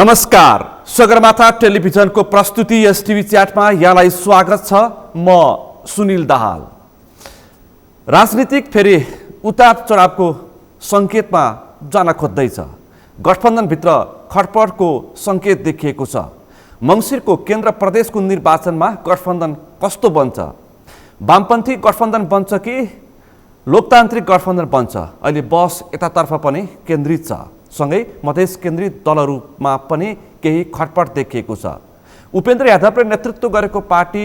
नमस्कार, सगरमाथा टेलिभिजनको प्रस्तुति यस टिभी च्याटमा यहाँलाई स्वागत छ। म सुनिल दाहाल। राजनीतिक फेरि उतार चढावको सङ्केतमा जान खोज्दैछ। गठबन्धनभित्र खटपटको सङ्केत देखिएको छ। मङ्सिरको केन्द्र प्रदेशको निर्वाचनमा गठबन्धन कस्तो बन्छ? वामपन्थी गठबन्धन बन्छ कि लोकतान्त्रिक गठबन्धन बन्छ? अहिले बस यतातर्फ पनि केन्द्रित छ। सँगै मधेस केन्द्रित दलहरूमा पनि केही खटपट देखिएको छ। उपेन्द्र यादवले नेतृत्व गरेको पार्टी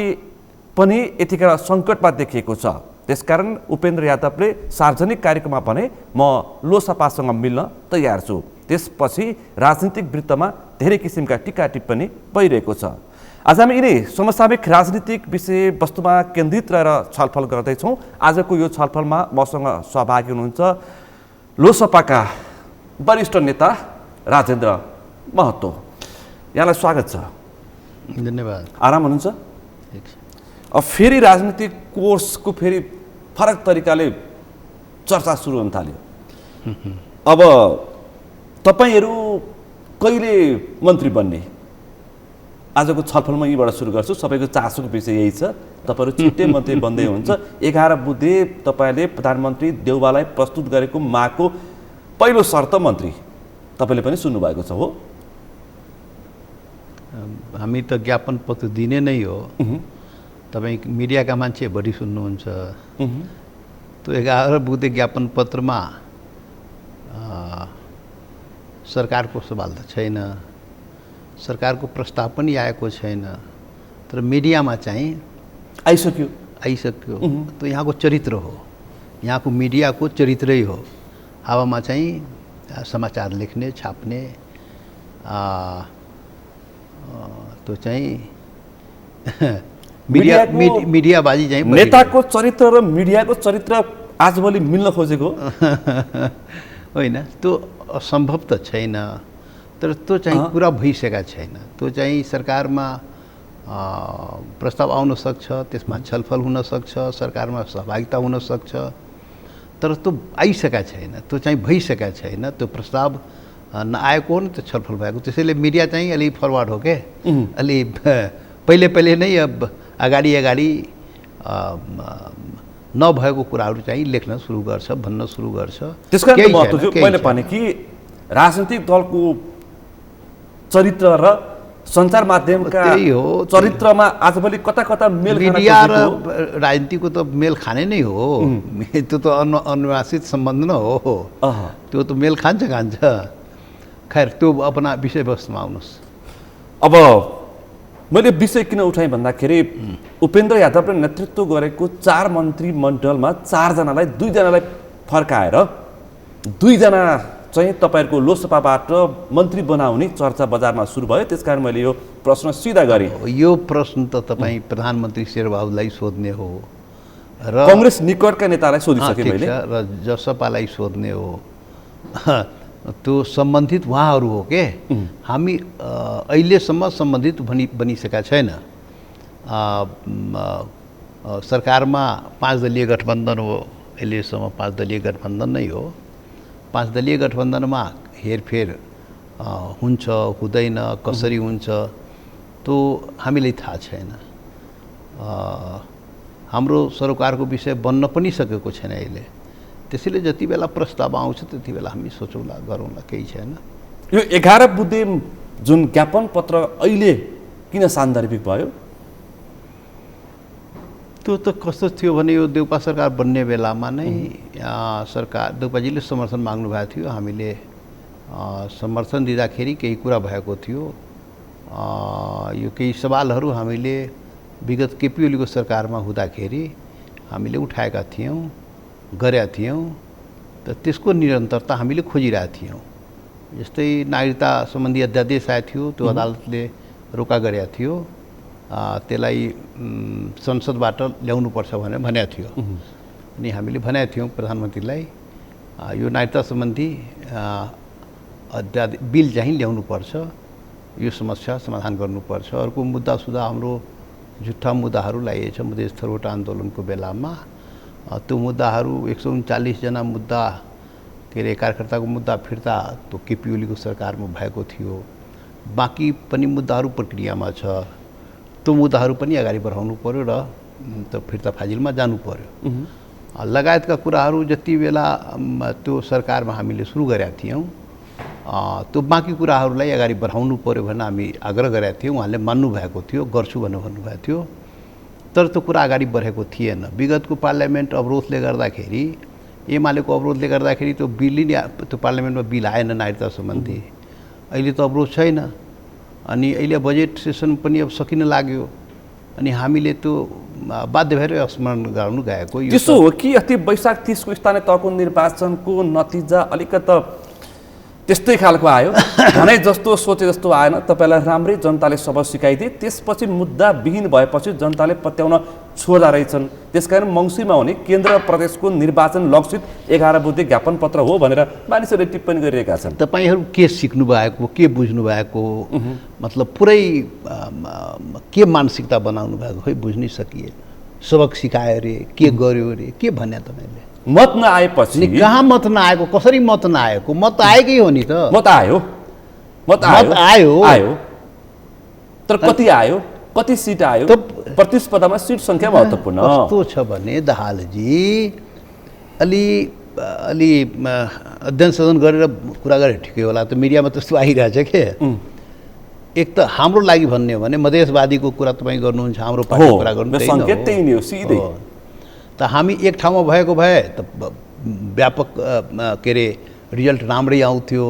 पनि यतिखेर सङ्कटमा देखिएको छ। त्यसकारण उपेन्द्र यादवले सार्वजनिक कार्यक्रममा भने म लोसपासँग मिल्न तयार छु। त्यसपछि राजनीतिक वृत्तमा धेरै किसिमका टीका टिप्पणी भइरहेको छ। आज हामी यिनै समसामयिक राजनीतिक विषयवस्तुमा केन्द्रित रहेर छलफल गर्दैछौँ। आजको यो छलफलमा मसँग सहभागी हुनुहुन्छ लोसपाका वरिष्ठ नेता राजेन्द्र महतो। यहाँलाई स्वागत छ। धन्यवाद। आराम हुनुहुन्छ? अब फेरि राजनीतिक कोर्सको फेरि फरक तरिकाले चर्चा सुरु हुन थाल्यो। अब तपाईहरू कहिले मन्त्री बन्ने? आजको छलफलमा यहीबाट सुरु गर्छु। सबैको चासोको विषय यही छ। तपाईँहरू छिट्टै मन्त्री बन्दै हुन्छ। 11 बुधे तपाईँले प्रधानमन्त्री देउवालाई प्रस्तुत गरेको मागको पहिलो शर्त मन्त्री, तपाईँले पनि सुन्नुभएको छ हो? हामी त ज्ञापन पत्र दिने नै हो। तपाईँ मिडियाका मान्छे बढी सुन्नुहुन्छ। त्यो 11 बुधे ज्ञापन पत्रमा सरकारको सवाल त छैन, सरकारको प्रस्ताव पनि आएको छैन, तर मिडियामा चाहिँ आइसक्यो। त यहाँको चरित्र हो, यहाँको मिडियाको चरित्रै हो। हावामा चाहिँ समाचार लेख्ने, छाप्ने, त्यो चाहिँ मिडियाबाजी चाहिँ नेताको चरित्र र मिडियाको चरित्र आजभोलि मिल्न खोजेको होइन। त्यो असम्भव त छैन, तर त्यो चाहिँ पुरा भइसकेका छैन। त्यो चाहिँ सरकारमा प्रस्ताव आउन सक्छ, त्यसमा छलफल हुन सक्छ, सरकारमा सहभागिता हुन सक्छ, तर त्यो आइसकेका छैन, त्यो चाहिँ भइसकेका छैन। त्यो प्रस्ताव नआएको हो नि त छलफल भएको। त्यसैले मिडिया चाहिँ अलि फरवर्ड हो के, अलि पहिले नै अब अगाडि नभएको कुराहरू चाहिँ लेख्न सुरु गर्छ, भन्न सुरु गर्छ। त्यसकारण मैले भने कि राजनीतिक दलको चरित्र र सञ्चार माध्यमका चरित्रमा आजभोलि कता कता मेल मिडिया र राजनीतिको त मेल खाने नै हो। त्यो त अनुवासित सम्बन्ध न हो, त्यो त मेल खान्छ। खैर, त्यो अपना विषयवस्तुमा आउनुहोस्। अब मैले विषय किन उठाएँ भन्दाखेरि उपेन्द्र यादवले नेतृत्व गरेको 4 मन्त्रीमण्डलमा 4 जनालाई 2 जनालाई फर्काएर 2 जना चाहिँ तपाईँहरूको लोकसभाबाट मन्त्री बनाउने चर्चा बजारमा सुरु भयो। त्यसकारण मैले यो प्रश्न सिधा गरेँ। यो प्रश्न त तपाईँ प्रधानमन्त्री शेरबहादुरलाई सोध्ने हो र कङ्ग्रेस निकटका नेतालाई सोधिसकेँ मैले, र जसपालाई सोध्ने हो। त्यो सम्बन्धित उहाँहरू हो के। हामी अहिलेसम्म सम्बन्धित बनिसकेका छैन। सरकारमा 5 दलीय गठबन्धन हो, अहिलेसम्म 5 दलीय गठबन्धन नै हो। 5 दलीय गठबन्धनमा हेरफेर हुन्छ हुँदैन, कसरी हुन्छ त्यो हामीलाई थाहा छैन। हाम्रो सरकारको विषय बन्न पनि सकेको छैन अहिले। त्यसैले जति बेला प्रस्ताव आउँछ त्यति बेला हामी सोचौँला, गरौँला, केही छैन। यो 11 बुधे जुन ज्ञापन पत्र अहिले किन सान्दर्भिक भयो? त्यो त कस्तो थियो भने यो देउपा सरकार बन्ने बेलामा नै सरकार देउपाजीले समर्थन माग्नु भएको थियो। हामीले समर्थन दिँदाखेरि केही कुरा भएको थियो। यो केही सवालहरू हामीले विगत केपी ओलीको सरकारमा हुँदाखेरि हामीले उठाएका थियौँ, गरेका थियौँ। त त्यसको निरन्तरता हामीले खोजिरहेका थियौँ। जस्तै नागरिकता सम्बन्धी अध्यादेश आएको थियो, त्यो अदालतले रोका गरेका थियो। त्यसलाई संसदबाट ल्याउनुपर्छ भनेर भनेको थियो। अनि हामीले भनेका थियौँ प्रधानमन्त्रीलाई यो नागरिकता सम्बन्धी बिल चाहिँ ल्याउनुपर्छ, यो समस्या समाधान गर्नुपर्छ। अर्को मुद्दा सुधा हाम्रो झुट्टा मुद्दाहरू ल्याइएछ मधेस थरोट आन्दोलनको बेलामा। त्यो मुद्दाहरू 139 जना मुद्दा के अरे कार्यकर्ताको मुद्दा फिर्ता त्यो केपी ओलीको सरकारमा भएको थियो। बाँकी पनि मुद्दाहरू प्रक्रियामा छ, त्यो मुद्दाहरू पनि अगाडि बढाउनु पर्यो र त फिर्ता फाजिलमा जानु पर्यो। लगायतका कुराहरू जति बेला त्यो सरकारमा हामीले सुरु गरेका थियौँ, त्यो बाँकी कुराहरूलाई अगाडि बढाउनु पर्यो भनेर हामी आग्रह गरेका थियौँ। उहाँले मान्नुभएको थियो, गर्छु भनेर भन्नुभएको थियो, तर त्यो कुरा अगाडि बढेको थिएन। विगतको पार्लियामेन्ट अवरोधले गर्दाखेरि, एमालेको अवरोधले गर्दाखेरि त्यो बिल नै, त्यो पार्लियामेन्टमा बिल आएन नागरिकता सम्बन्धी। अहिले त अवरोध छैन, अनि अहिले बजेट सेसन पनि अब सकिन लाग्यो, अनि हामीले त्यो बाध्य भएर स्मरण गराउनु गएको। त्यसो हो कि अस्ति वैशाख 30 को स्थानीय तहको निर्वाचनको नतिजा अलिकति त्यस्तै खालको आयो, भने जस्तो सोचे जस्तो आएन। तपाईँलाई राम्रै जनताले सबक सिकाइदिए, त्यसपछि मुद्दा विहीन भएपछि जनताले पत्याउन छोड्दा रहेछन्। त्यसकारण मङ्सिरमा हुने केन्द्र प्रदेशको निर्वाचन लक्षित 11 बुँदे ज्ञापन पत्र हो भनेर मानिसहरूले टिप्पणी गरिरहेका छन्। तपाईहरू के सिक्नु भएको, के बुझ्नु भएको, मतलब पुरै के मानसिकता बनाउनु भएको, खै बुझ्नै सकिएन। सबक सिकायो रे, के गर्यो रे, के भन्या तपाईँले? मत नआएपछि कहाँ मत नआएको, कसरी मत नआएको? मत आएकै हो नि त। मत आयो, मत आयो, तर कति आयो, कति सिट आयो? प्रतिस्पर्धामा सिट सङ्ख्या महत्त्वपूर्ण। कस्तो छ भने दाहालजी, अलि अध्ययन सदन गरेर कुरा गरे ठिकै होला। त मिडियामा त्यस्तो आइरहेछ के? एक त हाम्रो लागि भन्ने हो भने मधेसवादीको कुरा तपाईँ गर्नुहुन्छ, हाम्रो पार्टीको कुरा गर्नु सङ्केत त्यही नै हो सिधै। त हामी एक ठाउँमा भएको भए त व्यापक के अरे रिजल्ट राम्रै आउँथ्यो।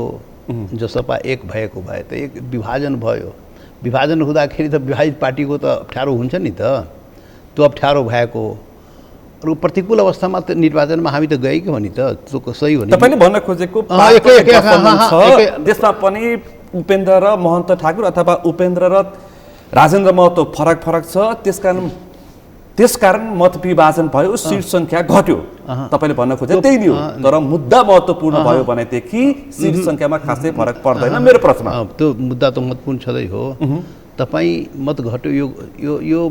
जसपा एक भएको भए त एक विभाजन भयो, विभाजन हुँदाखेरि त विभाजित पार्टीको त अप्ठ्यारो हुन्छ नि त। त्यो अप्ठ्यारो भएको अरू प्रतिकूल अवस्थामा त निर्वाचनमा हामी त गएकै हो नि त। त्यो सही हो नि। तपाईँले भन्न खोजेको त्यसमा पनि उपेन्द्र र महन्त ठाकुर अथवा उपेन्द्र र राजेन्द्र महतो फरक छ। त्यसकारण मत विभाजन भयो, सिट सङ्ख्या घट्यो। तपाईँले भन्न खोजे त्यही नै हो, तर मुद्दा महत्त्वपूर्ण भयो भनेदेखि सिट सङ्ख्यामा खासै फरक पर्दैन मेरो प्रश्न। त्यो मुद्दा त महत्त्वपूर्ण छँदै हो। तपाईँ मत घट्यो, यो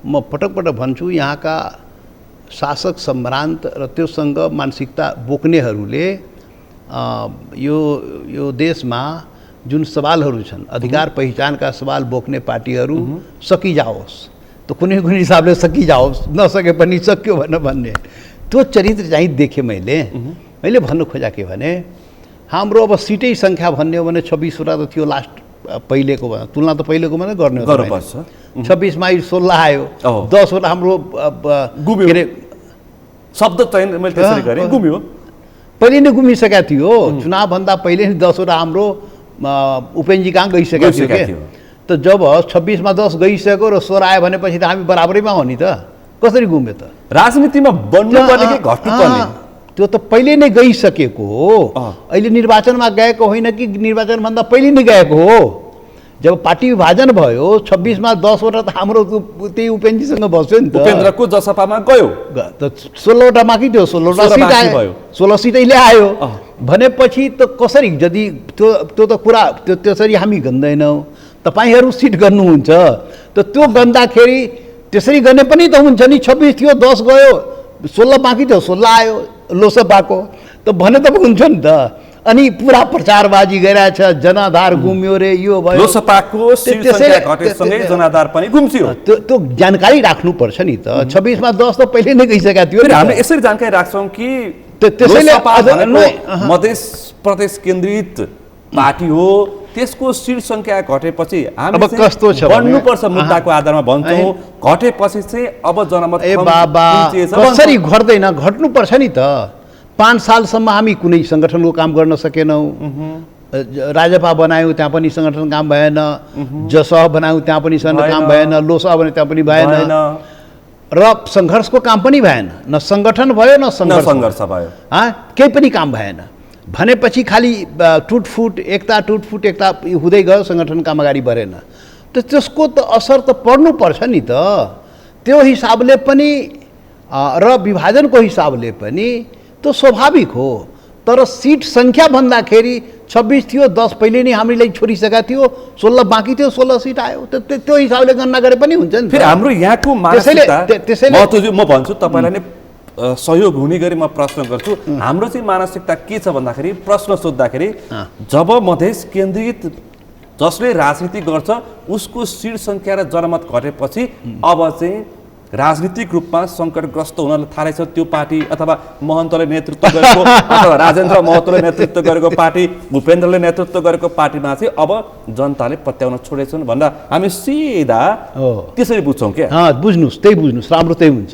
म पटक भन्छु, यहाँका शासक सम्भ्रान्त र त्योसँग मानसिकता बोक्नेहरूले यो देशमा जुन सवालहरू छन्, अधिकार पहिचानका सवाल बोक्ने पार्टीहरू सकिजाओस्, त कुनै हिसाबले सकिजाओस्, नसके पनि सक्यो भन्ने त्यो चरित्र चाहिँ देखेँ मैले भन्न खोजा के भने हाम्रो अब सिटै सङ्ख्या भन्ने हो भने 26वटा त थियो लास्ट पहिलेको तुलना त पहिलेको भने गर्नुपर्छ। 26मा 16 आयो, 10वटा हाम्रो गुम्यो। के अरे शब्द चयन मैले त्यसरी गरेँ, गुम्यो। पहिले नै गुमिसकेका थियो। चुनावभन्दा पहिले नै 10वटा हाम्रो उपेन्द्रजी कहाँ गइसकेका थियो। त जब 26मा 10 गइसक्यो र 16 आयो भनेपछि त हामी बराबरैमा हो नि त। कसरी गुम्यो त? राजनीतिमा बन्नुपर्ने कि घट्नुपर्ने? त्यो त पहिले नै गइसकेको हो। अहिले निर्वाचनमा गएको होइन कि निर्वाचनभन्दा पहिले नै गएको हो। जब पार्टी विभाजन भयो 26मा 10वटा त हाम्रो त्यही उपेन्द्रजीसँग बस्यो नि त। उपेन्द्रको जसपामा गयो त 16वटा बाँकी थियो, 16वटा सिट आयो, 16 सिट अहिले आयो भनेपछि त कसरी? यदि त्यो त कुरा त्यसरी हामी गन्दैनौँ। तपाईहरू सिट गर्नुहुन्छ त त्यो गन्दाखेरि त्यसरी गर्ने पनि त हुन्छ नि। 26 थियो, 10 गयो, 16 बाँकी थियो, 16 आयो लोसपाको, त भने त हुन्छ नि त। अनि पुरा प्रचारबाजी गरिरहेछ, जनाधार गुम्यो रे, यो भयो। लोसपाको सिट सङ्ख्या घटेसँगै जनाधार पनि गुम्सियो। त्यो जानकारी राख्नुपर्छ नि त। 26मा 10 त पहिले नै गइसकेका थियो। हामीले यसरी जानकारी राख्छौँ कि त्यसैले मधेस प्रदेश केन्द्रित पार्टी हो, त्यसको सिट सङ्ख्या घटेपछि हामी कस्तो छ बढ्नुपर्छ मुद्दाको आधारमा भन्छौँ। घटेपछि चाहिँ अब जनमत कसरी घट्दैन? घट्नुपर्छ नि त। 5 सालसम्म हामी कुनै सङ्गठनको काम गर्न सकेनौँ। राजपा बनायौँ, त्यहाँ पनि सङ्गठन काम भएन। जसह बनायौँ, त्यहाँ पनि सङ्गठन काम भएन। लोसह बनायौँ, त्यहाँ पनि भएन। र सङ्घर्षको काम पनि भएन। न सङ्गठन भयो न सङ्घर्ष भयो, केही पनि काम भएन। भनेपछि खालि टुटफुट एकता हुँदै गयो, सङ्गठन काम अगाडि बढेन। त त्यसको त असर त पर्नुपर्छ नि त। त्यो हिसाबले पनि र विभाजनको हिसाबले पनि त्यो स्वाभाविक हो। तर सिट सङ्ख्या भन्दाखेरि 26 थियो, 10 पहिले नै हामीले छोडिसकेका थियो, 16 बाँकी थियो, 16 सिट आयो। त्यो हिसाबले गणना गरे पनि हुन्छ नि। फेरि हाम्रो यहाँको मानसिकता म भन्छु तपाईँलाई नै सहयोग हुने गरी म प्रश्न गर्छु। हाम्रो चाहिँ मानसिकता के छ भन्दाखेरि, प्रश्न सोद्धाखेरि जब मधेस केन्द्रित जसले राजनीति गर्छ उसको सिट सङ्ख्या र जनमत घटेपछि अब चाहिँ राजनीतिक रूपमा सङ्कटग्रस्त हुन थालेछ त्यो पार्टी, अथवा महन्तले नेतृत्व गरेको अथवा राजेन्द्र महतोले नेतृत्व गरेको पार्टी, भूपेन्द्रले नेतृत्व गरेको पार्टीमा चाहिँ अब जनताले पत्याउन छोडेछन् भनेर हामी सिधा त्यसरी बुझ्छौँ क्या। बुझ्नुहोस्, त्यही बुझ्नुहोस्, राम्रो त्यही हुन्छ,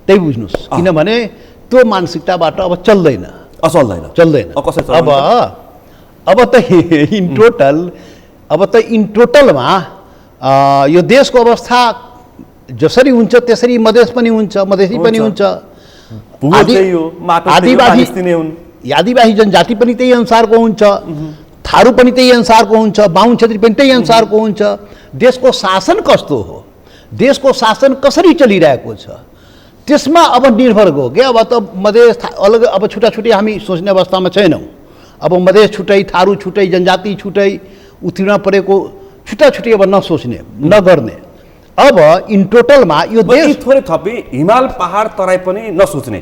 त्यही बुझ्नुहोस्। किनभने त्यो मानसिकताबाट अब चल्दैन, चल्दैन। अब त इन टोटलमा यो देशको अवस्था जसरी हुन्छ त्यसरी मधेस पनि हुन्छ, मधेसी पनि हुन्छ, आदिवासी जनजाति पनि त्यही अनुसारको हुन्छ, थारू पनि त्यही अनुसारको हुन्छ, बाहुन क्षेत्री पनि त्यही अनुसारको हुन्छ। देशको शासन कस्तो हो, देशको शासन कसरी चलिरहेको छ त्यसमा अब निर्भर गयो क्या। अब त मधेस अलग, अब छुट्टा छुट्टै हामी सोच्ने अवस्थामा छैनौँ। अब मधेस छुट्टै, थारू छुट्टै, जनजाति छुट्टै, उत्तीर्ण परेको छुट्टा छुट्टै अब नसोच्ने, नगर्ने। अब इन टोटलमा यो देश थोरै थपी हिमाल पहाड तराई पनि नसोच्ने,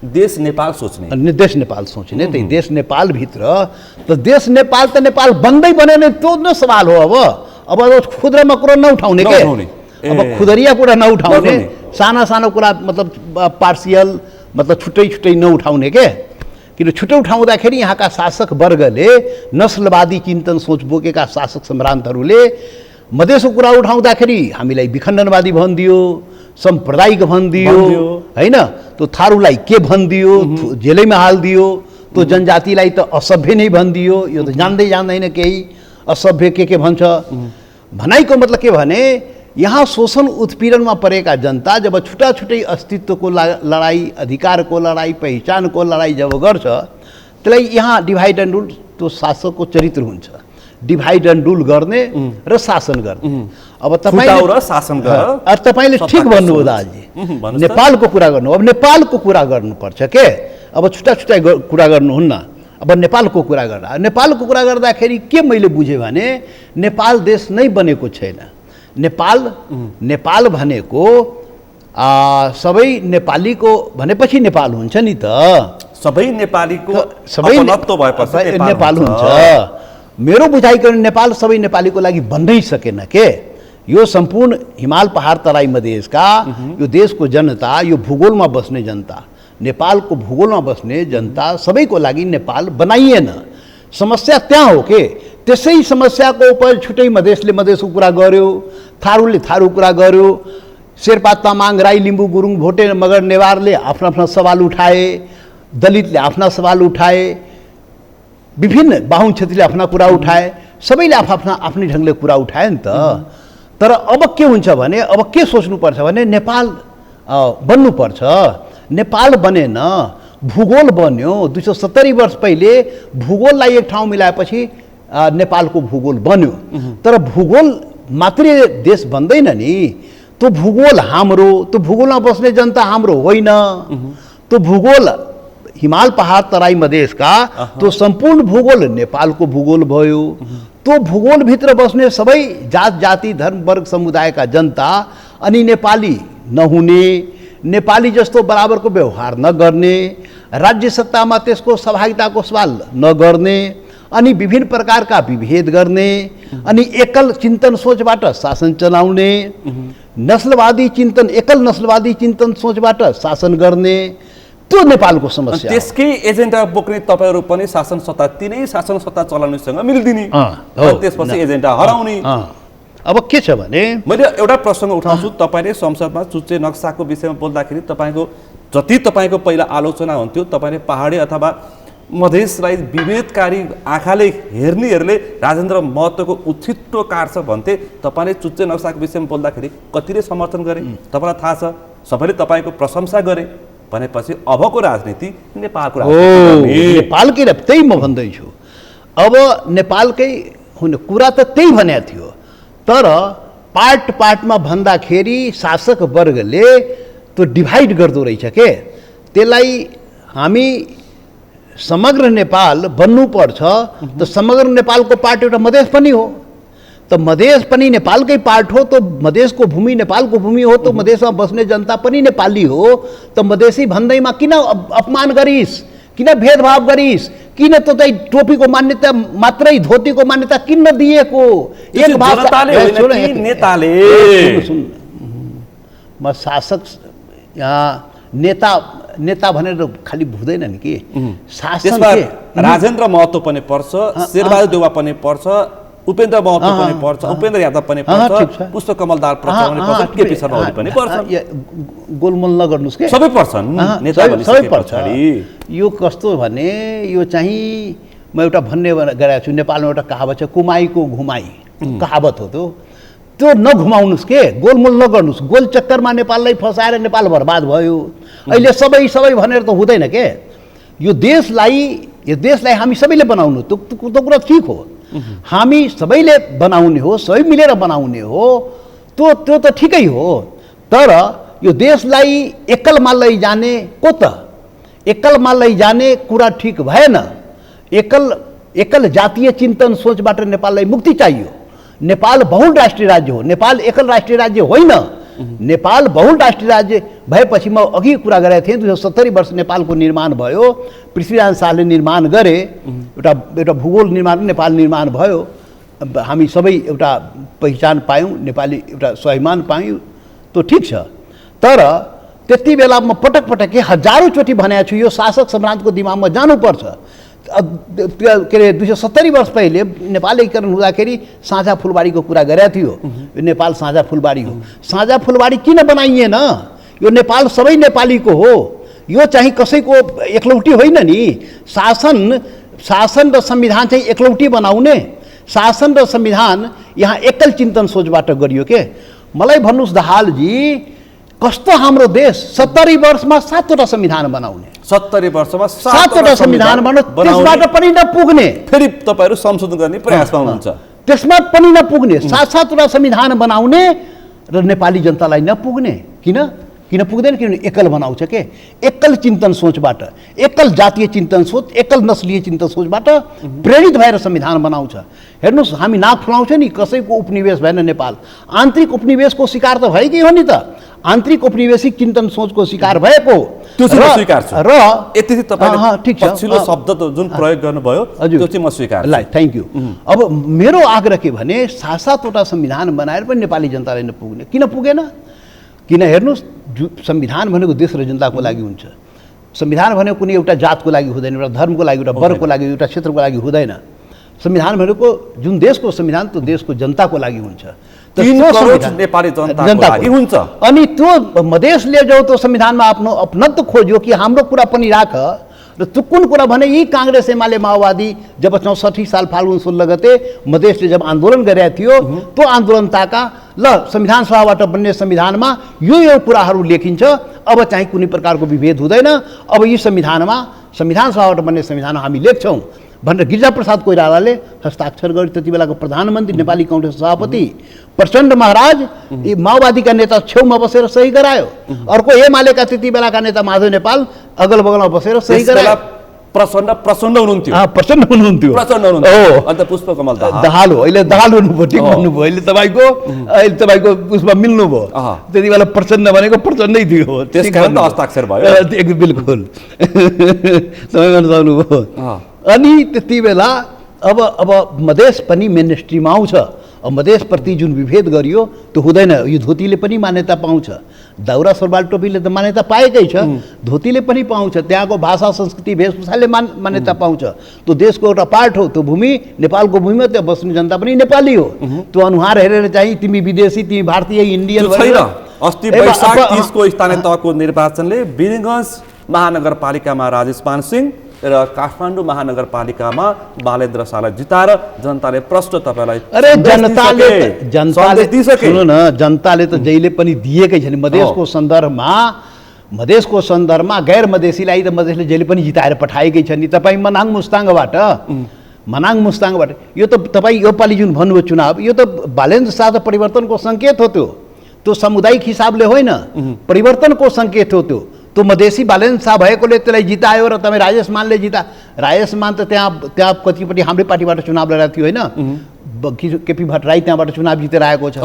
देश नेपाल सोच्ने, देश नेपाल सोच्ने। त्यही देश नेपाल भित्र त देश नेपाल त नेपाल बन्दै बनेन, त्यो न सवाल हो। अब खुद्रमा कुरा नउठाउने के, अब खुदरिया कुरा नउठाउने, साना साना कुरा मतलब पार्सियल मतलब छुट्टै छुट्टै नउठाउने के। किन छुट्टै उठाउँदाखेरि यहाँका शासक वर्गले, नस्लवादी चिन्तन सोच बोकेका शासक सम्रान्तहरूले मधेसको कुरा उठाउँदाखेरि हामीलाई विखण्डनवादी भनिदियो, साम्प्रदायिक भनिदियो, होइन? त्यो थारूलाई के भनिदियो, जेलैमा हालिदियो। त्यो जनजातिलाई त असभ्य नै भनिदियो। यो त जान्दै जान्दैन केही, असभ्य के भन्छ। भनाइको मतलब के भने यहाँ शोषण उत्पीडनमा परेका जनता जब छुट्टा छुट्टै अस्तित्वको लडाइँ, अधिकारको लडाइँ, पहिचानको लडाइँ जब गर्छ, त्यसलाई यहाँ डिभाइड एन्ड रुल त्यो शासकको चरित्र हुन्छ। डिभाइड एन्ड रुल गर्ने र शासन गर्ने। अब तपाईँले ठिक भन्नुभयो दाजु, नेपालको कुरा गर्नु। अब नेपालको कुरा गर्नुपर्छ के, अब छुट्टा छुट्टा कुरा गर्नुहुन्न। अब नेपालको कुरा गर्दा, नेपालको कुरा गर्दाखेरि के मैले बुझेँ भने नेपाल देश नै बनेको छैन। नेपाल भनेको सबै नेपालीको भनेपछि नेपाल हुन्छ नि त। सबै नेपालीको नेपाल हुन्छ। मेरो बुझाइको नेपाल सबै नेपालीको लागि बन्नै सकेन के। यो सम्पूर्ण हिमाल पहाड तराई मधेसका यो देशको जनता, यो भूगोलमा बस्ने जनता, नेपालको भूगोलमा बस्ने जनता सबैको लागि नेपाल बनाइएन। समस्या त्यहाँ हो के। त्यसै समस्याको उपर छुट्टै मधेसले मधेसको कुरा गर्यो, थारूले थारू कुरा गर्यो, शेर्पा तामाङ राई लिम्बू गुरुङ भोटे मगर नेवारले आफ्ना आफ्ना सवाल उठाए, दलितले आफ्ना सवाल उठाए, विभिन्न बाहुन क्षेत्रीले आफ्ना कुरा उठाए, सबैले आफ्ना आफ्नै ढङ्गले कुरा उठाए नि त। तर अब के हुन्छ भने, अब के सोच्नुपर्छ भने नेपाल बन्नुपर्छ। नेपाल बनेन, भूगोल बन्यो। 270 वर्ष पहिले भूगोललाई एक ठाउँ मिलाएपछि नेपालको भूगोल बन्यो। तर भूगोल मात्रै देश बन्दैन नि। त्यो भूगोल हाम्रो, त्यो भूगोलमा बस्ने जनता हाम्रो होइन। त्यो भूगोल हिमाल पहाड तराई मधेसका त्यो सम्पूर्ण भूगोल नेपालको भूगोल भयो। त्यो भूगोलभित्र बस्ने सबै जात जाति धर्म वर्ग समुदायका जनता अनि नेपाली नहुने, नेपाली जस्तो बराबरको व्यवहार नगर्ने, राज्य सत्तामा त्यसको सहभागिताको सवाल नगर्ने, अनि विभिन्न प्रकारका विभेद गर्ने, अनि एकल चिन्तन सोचबाट शासन चलाउने, नस्लवादी चिन्तन, एकल नस्लवादी चिन्तन सोचबाट शासन गर्ने, त्यो नेपालको समस्या। त्यसकै एजेन्डा बोक्ने तपाईँहरू पनि शासन सत्ता, तिनै शासन सत्ता चलाउनेसँग मिल्दिने, त्यसपछि एजेन्डा हराउने। अब के छ भने मैले एउटा प्रसङ्ग उठाउँछु। तपाईँले संसदमा चुच्चे नक्साको विषयमा बोल्दाखेरि तपाईँको जति तपाईँको पहिला आलोचना हुन्थ्यो, तपाईँले पहाडी अथवा मधेसलाई विभेदकारी आँखाले हेर्नेहरूले राजेन्द्र महतोको उत्थितो काट्छ भन्थे। तपाईँले चुच्चे नक्साको विषयमा बोल्दाखेरि कतिले समर्थन गरे तपाईँलाई थाहा छ, सबैले तपाईँको प्रशंसा गरे। भनेपछि अबको राजनीति नेपालको नेपालकै, त्यही म भन्दैछु। अब नेपालकै कुरा त त्यही भनेको थियो। तर पार्टमा भन्दाखेरि शासक वर्गले त्यो डिभाइड गर्दो रहेछ के। त्यसलाई हामी समग्र नेपाल बन्नुपर्छ त समग्र नेपालको पार्ट एउटा मधेस पनि हो। त मधेस पनि नेपालकै पार्ट हो, तो मधेसको भूमि नेपालको भूमि हो, तो मधेसमा बस्ने जनता पनि नेपाली हो। त मधेसी भन्दैमा किन अपमान गरिस्, किन भेदभाव गरिस्, किन त चाहिँ टोपीको मान्यता मात्रै धोतीको मान्यता किन नदिएको? एक जनताले होइन कि नेताले? म शासक नेता नेता भनेर खालि भुँदैन कि शासन के राजेन्द्र महतो पनि पर्छ, शेरबहादुर देउवा पनि पर्छ, उपेन्द्र महतो पनि पर्छ, उपेन्द्र यादव पनि पर्छ, पुष्पकमल दाहाल पनि पर्छ, केपी शर्मा ओली पनि पर्छ। गोलमोल नगर्नुस् के, सबै पर्छन्, नेता सबै पर्छ। यो कस्तो भने यो चाहिँ म एउटा भन्ने गरेको छु, नेपालमा एउटा कहावत छ, कुमाईको घुमाई कहावत हो त्यो नघुमाउनुस् के, गोलमोल नगर्नुस्। गोल चक्करमा नेपाललाई फसाएर नेपाल बर्बाद भयो। अहिले सबै सबै भनेर त हुँदैन के। यो देशलाई हामी सबैले बनाउनु, त्यो कुरा ठिक हो, हामी सबैले बनाउने हो, सबै मिलेर बनाउने हो, त्यो त ठिकै हो। तर यो देशलाई एकलमा लैजाने को त एकलमा लैजाने कुरा ठिक भएन। एकल जातीय चिन्तन सोचबाट नेपाललाई मुक्ति चाहियो। नेपाल बहुराष्ट्रिय राज्य हो, नेपाल एकल राष्ट्रिय राज्य होइन। नेपाल बहुराष्ट्रिय राज्य भएपछि म अघि कुरा गरेको थिएँ, 270 वर्ष नेपालको निर्माण भयो, पृथ्वीनारायण शाहले निर्माण गरे, एउटा भूगोल निर्माण नेपाल निर्माण भयो, हामी सबै एउटा पहिचान पायौँ, नेपाली एउटा स्वाभिमान पायौँ, त्यो ठिक छ। तर त्यति बेला म पटक पटक हजारौँ चोटि भनेको छु, यो शासक सम्राटको दिमागमा जानुपर्छ। के अरे 270 वर्ष पहिले नेपाल एकीकरण हुँदाखेरि साझा फुलबारीको कुरा गरेको थियो। नेपाल साझा फुलबारी हो। साझा फुलबारी किन बनाइएन? यो नेपाल सबै नेपालीको हो, यो चाहिँ कसैको एकलौटी होइन नि। शासन र संविधान चाहिँ एकलौटी बनाउने, शासन र संविधान यहाँ एकल चिन्तन सोचबाट गरियो के। मलाई भन्नुहोस् दाहालजी, कस्तो हाम्रो देश 70 वर्षमा 7वटा संविधान बनाउने, 70 वर्षमा 7वटा संविधान बनाउने, त्यसबाट पनि नपुग्ने, फेरि तपाईहरु संशोधन गर्ने प्रयासमा हुनुहुन्छ, त्यसमा पनि नपुग्ने, 7वटा संविधान बनाउने र नेपाली जनतालाई नपुग्ने। किन पुग्दैन? किनभने एकल बनाउँछ के, एकल चिन्तन सोचबाट, एकल जातीय चिन्तन सोच, एकल नस्लीय चिन्तन सोचबाट प्रेरित भएर संविधान बनाउँछ। हेर्नुहोस्, हामी नाक फुलाउँछ नि, कसैको उपनिवेश भएन नेपाल। आन्तरिक उपनिवेशको शिकार त भएकै हो नि त, आन्तरिक उपनिवेशिक चिन्तन सोचको शिकार भएको त्यो चाहिँ स्वीकार छु र यति चाहिँ तपाईले ठिक छ, पछिल्लो शब्द त जुन प्रयोग गर्नुभयो त्यो चाहिँ म स्वीकार छु। Thank you. अब मेरो आग्रह के भने 7-7वटा संविधान बनाएर पनि नेपाली जनतालाई नपुग्ने। किन पुगेन? किन हेर्नुहोस्, संविधान भनेको देश र जनताको लागि हुन्छ। संविधान भनेको कुनै एउटा जातको लागि हुँदैन, एउटा धर्मको लागि, एउटा वर्गको लागि, एउटा क्षेत्रको लागि हुँदैन। संविधान भनेको जुन देशको संविधान त्यो देशको जनताको लागि हुन्छ, 3 करोड नेपाली जनताको लागि हुन्छ। अनि त्यो मधेसले जो त्यो संविधानमा आफ्नो अपनत्व खोज्यो कि हाम्रो कुरा पनि राख, र त्यो कुन कुरा भने यी काङ्ग्रेस एमाले माओवादी जब 64 साल फाल्गुन 16 गते मधेसले जब आन्दोलन गरेको थियो, त्यो आन्दोलनताका ल संविधान सभाबाट बन्ने संविधानमा यो कुराहरू लेखिन्छ, अब चाहिँ कुनै प्रकारको विभेद हुँदैन, अब यी संविधान सभाबाट बन्ने संविधान हामी लेख्छौँ भनेर गिरिजाप्रसाद कोइरालाले हस्ताक्षर गरे। त्यति बेलाको प्रधानमन्त्री नेपाली काङ्ग्रेस सभापति प्रचण्ड महाराज यी माओवादीका नेता छेउमा बसेर सही गरायो। अर्को एमालेका त्यति बेलाका नेता माधव नेपाल अगल बगलमा बसेर सही गरायो। प्रचण्ड हुनुहुन्थ्यो, अन्त पुष्पकमल दाहाल हो, अहिले दाहाल हुनुभयो, ठिक भन्नुभयो। अहिले तपाईँको पुष्प मिल्नुभयो, त्यति बेला प्रचण्ड भनेको प्रचण्डै थियो, त्यस कारण त हस्ताक्षर भयो। बिल्कुल तपाईँ भन्न सक्नुभयो। अनि त्यति बेला अब मधेस पनि मेन स्ट्रिममा आउँछ। अब मधेसप्रति जुन विभेद गरियो त्यो हुँदैन। यो धोतीले पनि मान्यता पाउँछ, दाउरा सुरुवाल टोपीले त मान्यता पाएकै छ, धोतीले पनि पाउँछ, त्यहाँको भाषा संस्कृति वेशभूषाले मान्यता पाउँछ। त्यो देशको एउटा पार्ट हो, त्यो भूमि नेपालको भूमिमा, त्यहाँ बस्ने जनता पनि नेपाली हो। त्यो अनुहार हेरेर चाहिँ तिमी विदेशी, तिमी भारतीय, इन्डियन छैन। अस्ति वैशाख 30 को स्थानीय तहको निर्वाचनले वीरगञ्ज महानगरपालिकामा राजेश मान सिंह र काठमाडौँ महानगरपालिकामा बालेन्द्र शाहलाई जिताएर जनताले प्रश्न तपाईलाई सुन्नु न, जनताले त जहिले पनि दिएकै छ नि। मधेसको सन्दर्भमा गैर मधेसीलाई त मधेसले जहिले पनि जिताएर पठाएकै छ नि। तपाईँ मनाङ मुस्ताङबाट यो त तपाईँ यो पालि जुन भन्नुभयो चुनाव, यो त बालेन्द्र शाह त परिवर्तनको सङ्केत हो। त्यो सामुदायिक हिसाबले होइन, परिवर्तनको सङ्केत हो। त्यो मधेसी बालेन्द्र शाह भएकोले त्यसलाई जितायो र तपाईँ राजेश मानले राजेश मान त त्यहाँ कतिपट्टि हाम्रै पार्टीबाट चुनाव लडेको थियो होइन, केपी भट्टराई त्यहाँबाट चुनाव जितेर आएको छ,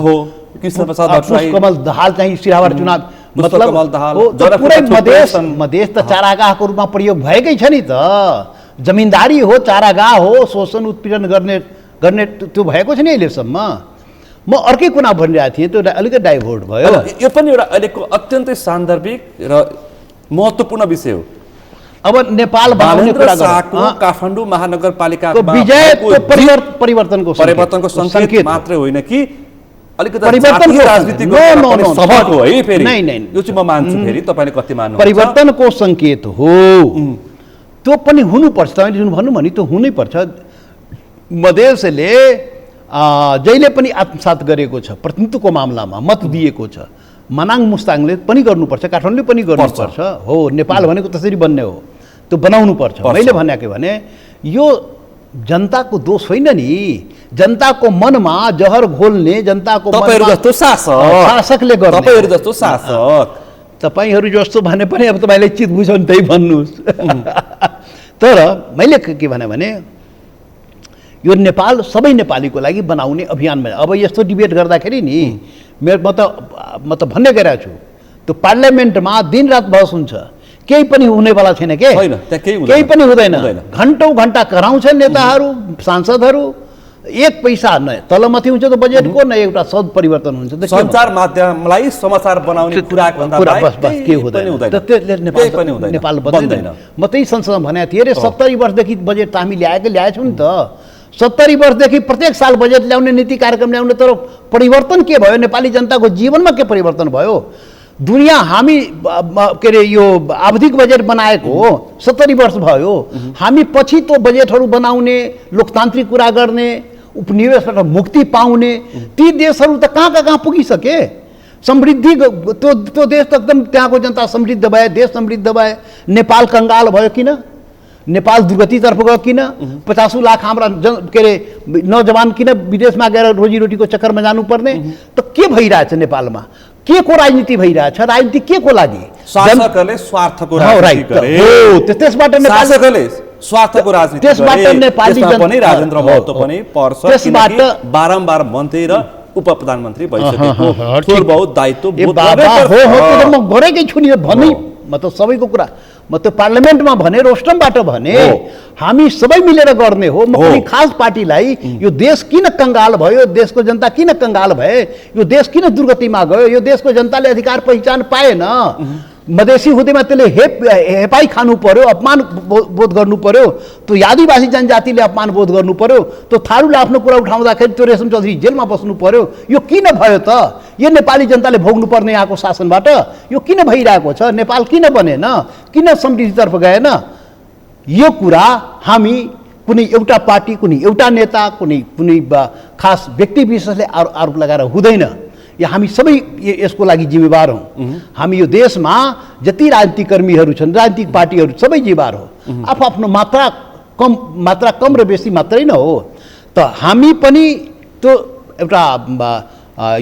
पुष्पकमल दाहाल चाहिँ सिराबाट चुनाव पुष्पकमल दाहाल, हो, त जनकपुर पुरै थुप्रै मधेस छन्। मधेस त चारागाहको रूपमा प्रयोग भएकै छ नि त। जमिनदारी हो, चारागाह हो, शोषण उत्पीडन गर्ने गर्ने त्यो भएको छ नि अहिलेसम्म। म अर्कै कुरा भनिरहेको थिएँ, त्यो अलिकति डाइभर्ट भयो। यो पनि एउटा अहिलेको अत्यन्तै सान्दर्भिक र महत्त्वपूर्ण विषय हो। अब नेपाल बनाउने बालेन्द्र कुरा शाहको गर्नु काठमाडौँ महानगरपालिका परिवर्तनको परिवर्तनको सङ्केत मात्रै होइन कि अलिकति परिवर्तनको जातीय राजनीतिको पनि सबक हो है फेरि। नहीं, यो चाहिँ म मान्छु फेरि, तपाईँले कति मान्नु परिवर्तनको सङ्केत हो, त्यो पनि हुनुपर्छ। तपाईँले जुन भन्नुभयो नि त्यो हुनैपर्छ। मधेसले जहिले पनि आत्मसात गरेको छ, प्रतिनिधित्वको मामलामा मत दिएको छ। मनाङ मुस्ताङले पनि गर्नुपर्छ, काठमाडौँले पनि गर्नुपर्छ। हो, नेपाल भनेको त्यसरी बन्ने हो, त्यो बनाउनुपर्छ। मैले भनेको भने यो जनताको दोष होइन नि, जनताको मनमा जहर घोल्ने, जनताको तपाईँहरू जस्तो शासकले गर्ने। तपाईँहरू जस्तो शासक, तपाईँहरू जस्तो भने पनि अब तपाईँले चित बुझ्यो भने त्यही भन्नुहोस्। तर मैले के भने यो नेपाल सबै नेपालीको लागि बनाउने अभियानमा अब यस्तो डिबेट गर्दाखेरि नि म त भन्ने गइरहेको छु, त्यो पार्लियामेन्टमा दिनरात बहस हुन्छ, केही पनि हुनेवाला छैन के, केही पनि हुँदैन। घन्टौँ घन्टा कराउँछन् नेताहरू, सांसदहरू, एक पैसा न तलमाथि हुन्छ त बजेटको, न एउटा सद परिवर्तन हुन्छ। सञ्चार माध्यमलाई समाचार बनाउने बस के हुँदैन, नेपाल बन्दैन। म त्यही संसदमा भनेको थिएँ अरे 70 वर्षदेखि बजेट त हामी ल्याएछौँ नि त। 70 वर्षदेखि प्रत्येक साल बजेट ल्याउने, नीति कार्यक्रम ल्याउने, तर परिवर्तन के भयो? नेपाली जनताको जीवनमा के परिवर्तन भयो? दुनियाँ हामी के अरे यो आवधिक बजेट बनाएको 70 वर्ष भयो। हामी पछि त्यो बजेटहरू बनाउने, लोकतान्त्रिक कुरा गर्ने, उपनिवेशबाट मुक्ति पाउने ती देशहरू त कहाँ पुगिसके। समृद्धि त्यो देश त एकदम, त्यहाँको जनता समृद्ध भए, देश समृद्ध भए। नेपाल कङ्गाल भयो किन? नेपाल दुर्गतितर्फ गयो किन? 50 लाख हाम्रा के अरे नौजवान किन विदेशमा गएर रोजीरोटीको चक्करमा जानुपर्ने? त के भइरहेछ नेपालमा? के को राजनीति भइरहेछ? राजनीति के को लागि? शासकले स्वार्थको राजनीति गरे। हो, त्यसबाट शासकले स्वार्थको राजनीति गरे। त्यसबाट नेपाली जनता पनि राजेन्द्र महतो पनि पर्छ, किनकि बारम्बार मन्त्री र उप प्रधानमन्त्री भइसकेको थोर बहुत दायित्व बोध हो। म गरेकै छु नि भन्नै, म त सबैको कुरा म त पार्लियामेन्टमा भने, रोस्टमबाट भने, हामी सबै मिलेर गर्ने हो। म कुनै खास पार्टीलाई यो देश किन कङ्गाल भयो, देशको जनता किन कङ्गाल भए, यो देश किन दुर्गतिमा गयो, यो देशको जनताले अधिकार पहिचान पाएन, मधेसी हुँदैमा त्यसले हेपाई खानु पर्यो, अपमान बोध गर्नु पर्यो, त्यो आदिवासी जनजातिले अपमान बोध गर्नु पर्यो, त्यो थारूले आफ्नो कुरा उठाउँदाखेरि त्यो रेशम चौधरी जेलमा बस्नु पर्यो। यो किन भयो त? यो नेपाली जनताले भोग्नु पर्ने यहाँको शासनबाट यो किन भइरहेको छ? नेपाल किन बनेन? किन समृद्धितर्फ गएन? यो कुरा हामी कुनै एउटा पार्टी, कुनै एउटा नेता, कुनै खास व्यक्ति विशेषले आरोप लगाएर हुँदैन। या हामी सबै यसको लागि जिम्मेवार हौँ। हामी यो देशमा जति राजनीतिक कर्मीहरू छन्, राजनीतिक पार्टीहरू सबै जिम्मेवार हो। आफ्नो मात्रा कम र बेसी मात्रै न हो। त हामी पनि त्यो एउटा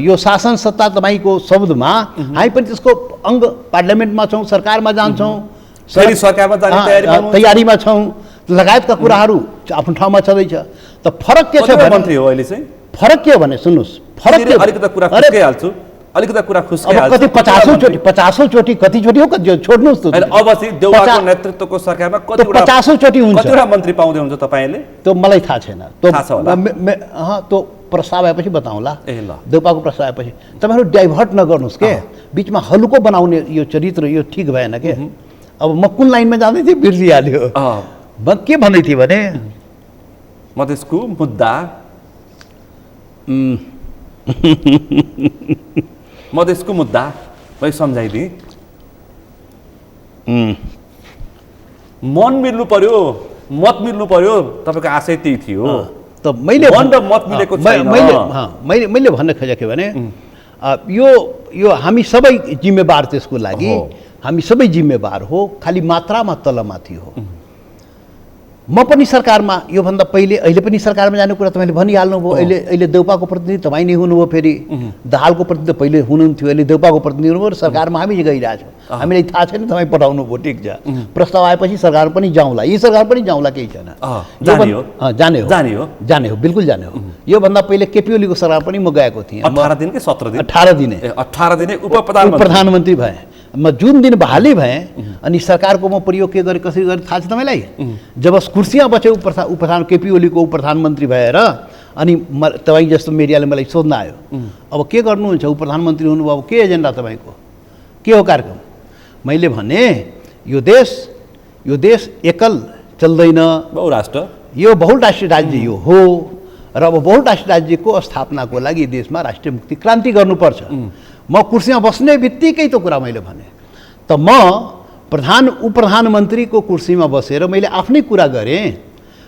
यो शासन सत्ता तपाईँको शब्दमा हामी पनि त्यसको अङ्ग पार्लियामेन्टमा छौँ, सरकारमा जान्छौँ, सरकारमा जाने तयारीमा छौँ, लगायतका कुराहरू आफ्नो ठाउँमा छँदैछ। त फरक के छ भने मन्त्री हो अहिले चाहिँ? फरक के हो भने सुन्नुहोस्, फरक के अलिकति कुरा खुस्किहाल्छु, अलिकति कुरा खुस्किहाल्छु। कति 50 चोटि कतिचोटि हो, कति छोड्नुहोस् त। अब चाहिँ देउवाको नेतृत्वको सरकारमा कतिवटा 50 चोटि हुन्छ। कतिवटा मन्त्री पाउँदै हुन्छ तपाईँले? त्यो मलाई थाहा छैन। त्यो प्रस्ताव आएपछि बताउँला। ए ल, देउपाको प्रस्ताव आएपछि तपाईँहरू डाइभर्ट नगर्नुहोस् के, बिचमा हल्को बनाउने यो चरित्र यो ठिक भएन के। अब म कुन लाइनमा जाँदै थिएँ बिर्सिहाल्यो। के भन्दै थिएँ भने मधेसको मुद्दा, मधेसको मुद्दा मैले सम्झाइदिएँ। मन मिल्नु पर्यो, मत मिल्नु पर्यो, तपाईँको आशय त्यही थियो। त मैले मन र मत मिलेको छैन। मैले भन्न खोजेको भने यो हामी सबै जिम्मेवार त्यसको लागि, हामी सबै जिम्मेवार हो। खालि मात्रामा तलमाथि हो। म पनि सरकारमा योभन्दा पहिले अहिले पनि सरकारमा जाने कुरा तपाईँले भनिहाल्नुभयो। अहिले देउपाको प्रतिनिधि तपाईँ नै हुनुभयो, फेरि दाहालको प्रतिनिधि पहिले हुनुहुन्थ्यो, अहिले देउपाको प्रतिनिधि हुनुभयो। सरकारमा हामी गइरहेछौँ, हामीलाई थाहा छैन, तपाईँ पठाउनु भयो, ठिक छ। प्रस्ताव आएपछि सरकार पनि जाउँला, यी सरकार पनि जाउँला, केही छैन, जाने हो, बिल्कुल जाने हो। योभन्दा पहिले केपी ओलीको सरकार पनि म गएको थिएँ। 18 दिन कि 17 दिन? 18 दिने। 18 दिने प्रधानमन्त्री भएँ म। जुन दिन बहाली भएँ अनि सरकारको म प्रयोग के गरेँ, कसरी गरेँ थाहा छ तपाईँलाई? जब कुर्सीमा बचे प्रधान केपी ओलीको प्रधानमन्त्री भएर अनि तपाईँ जस्तो मिडियाले मलाई सोध्न आयो, अब के गर्नुहुन्छ, ऊ प्रधानमन्त्री हुनुभयो, अब के एजेन्डा तपाईँको, के हो कार्यक्रम? मैले भने यो देश एकल चल्दैन, बहुराष्ट्र, यो बहुराष्ट्रिय राज्य यो हो र अब बहुराष्ट्रिय राज्यको स्थापनाको लागि देशमा राष्ट्रिय मुक्ति क्रान्ति गर्नुपर्छ। म कुर्सीमा बस्ने बित्तिकै त्यो कुरा मैले भने, त म उपप्रधानमन्त्रीको कुर्सीमा बसेर मैले आफ्नै कुरा गरेँ,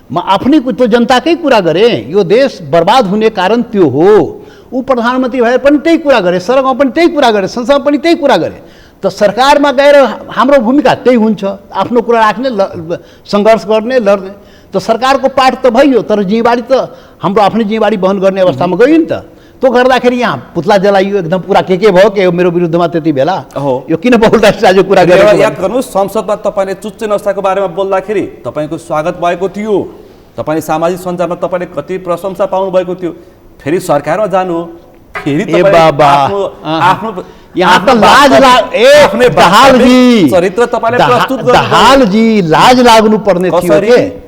म आफ्नै त्यो जनताकै कुरा गरेँ। यो देश बर्बाद हुने कारण त्यो हो। उपप्रधानमन्त्री भएर पनि त्यही कुरा गरेँ, सडकमा पनि त्यही कुरा गरेँ, संसदमा पनि त्यही कुरा गरेँ। त सरकारमा गएर हाम्रो भूमिका त्यही हुन्छ, आफ्नो कुरा राख्ने, सङ्घर्ष गर्ने, लड्ने। त सरकारको पाठ त भइयो, तर जिम्मेवारी त हाम्रो आफ्नै जिम्मेवारी वहन गर्ने अवस्थामा गयो नि त। त्यो गर्दाखेरि यहाँ पुतला जलाइयो, एकदम पुरा के भयो के मेरो विरुद्धमा त्यति बेला यो किन बहुराष्ट्रिय राज्य कुरा गरेको? याद गर्नुहोस्, संसदमा तपाईँले चुच्चे नक्साको बारेमा बोल्दाखेरि तपाईँको स्वागत भएको थियो, तपाईँले सामाजिक सञ्जालमा तपाईँले कति प्रशंसा पाउनुभएको थियो। फेरि सरकारमा जानु, फेरि आफ्नो यहाँ त लाज चरित्र तपाईँले प्रस्तुत गर्नु, दाहालजी लाज लाग्नु पर्ने थियो के?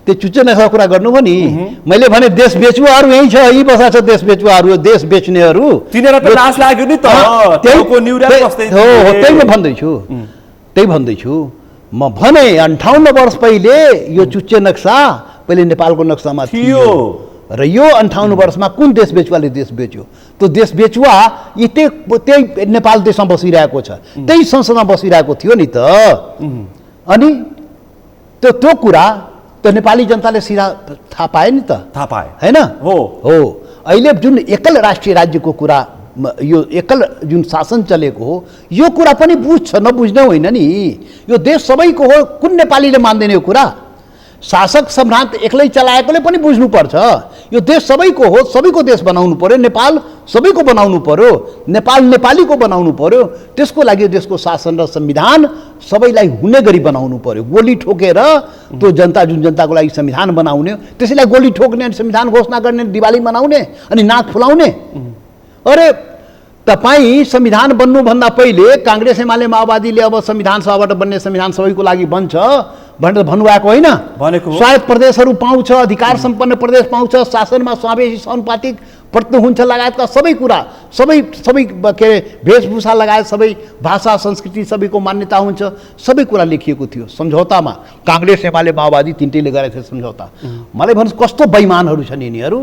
त्यो चुच्चे नक्सा कुरा गर्नुभयो नि। मैले भने देश बेचुवाहरू यहीँ छ, यहीँ बसा छ देश बेचुवाहरू, देश बेच्नेहरू, तिनीहरू त लाज लाग्यो नि त। त्यही भन्दैछु म भने 58 वर्ष पहिले यो चुच्चे नक्सा पहिले नेपालको नक्सामा थियो र यो 58 वर्षमा कुन देश बेचुवाले देश बेच्यो? त्यो देश बेचुवा त्यही नेपाल देशमा बसिरहेको छ, त्यही संसदमा बसिरहेको थियो नि त। अनि त्यो कुरा त नेपाली जनताले सिधा थाहा पाए नि त, थाहा पाए हैन? हो। अहिले जुन एकल राष्ट्रिय राज्यको कुरा, यो एकल जुन शासन चलेको हो, यो कुरा पनि बुझ्छ, नबुझ्ने होइन नि। यो देश सबैको हो, कुन नेपालीले मान्दैन यो कुरा? शासक सम्राट एक्लै चलाएकोले पनि बुझ्नुपर्छ, यो देश सबैको हो, सबैको देश बनाउनु पर्यो, नेपाल सबैको बनाउनु पर्यो, नेपाल नेपालीको बनाउनु पर्यो। त्यसको लागि यो देशको शासन र संविधान सबैलाई हुने गरी बनाउनु पर्यो। गोली ठोकेर त्यो जनता, जुन जनताको लागि संविधान बनाउने, त्यसैलाई गोली ठोक्ने, संविधान घोषणा गर्ने, दिवाली मनाउने अनि नाक फुलाउने। अरे तपाईँ संविधान बन्नुभन्दा पहिले काङ्ग्रेस एमाले माओवादीले अब संविधान सभाबाट बन्ने संविधान सबैको लागि बन्छ भनेर भन्नुभएको होइन? स्वायत्त प्रदेशहरू पाउँछ, अधिकार सम्पन्न प्रदेश पाउँछ, शासनमा समावेशी समानुपातिक प्रयत्न हुन्छ, लगायतका सबै कुरा, सबै के अरे वेशभूषा लगायत सबै भाषा संस्कृति सबैको मान्यता हुन्छ, सबै कुरा लेखिएको थियो सम्झौतामा। काङ्ग्रेस एमाले माओवादी तिनटैले गरेको थियो सम्झौता। मलाई भन्नुहोस् कस्तो बेइमानहरू छन् यिनीहरू?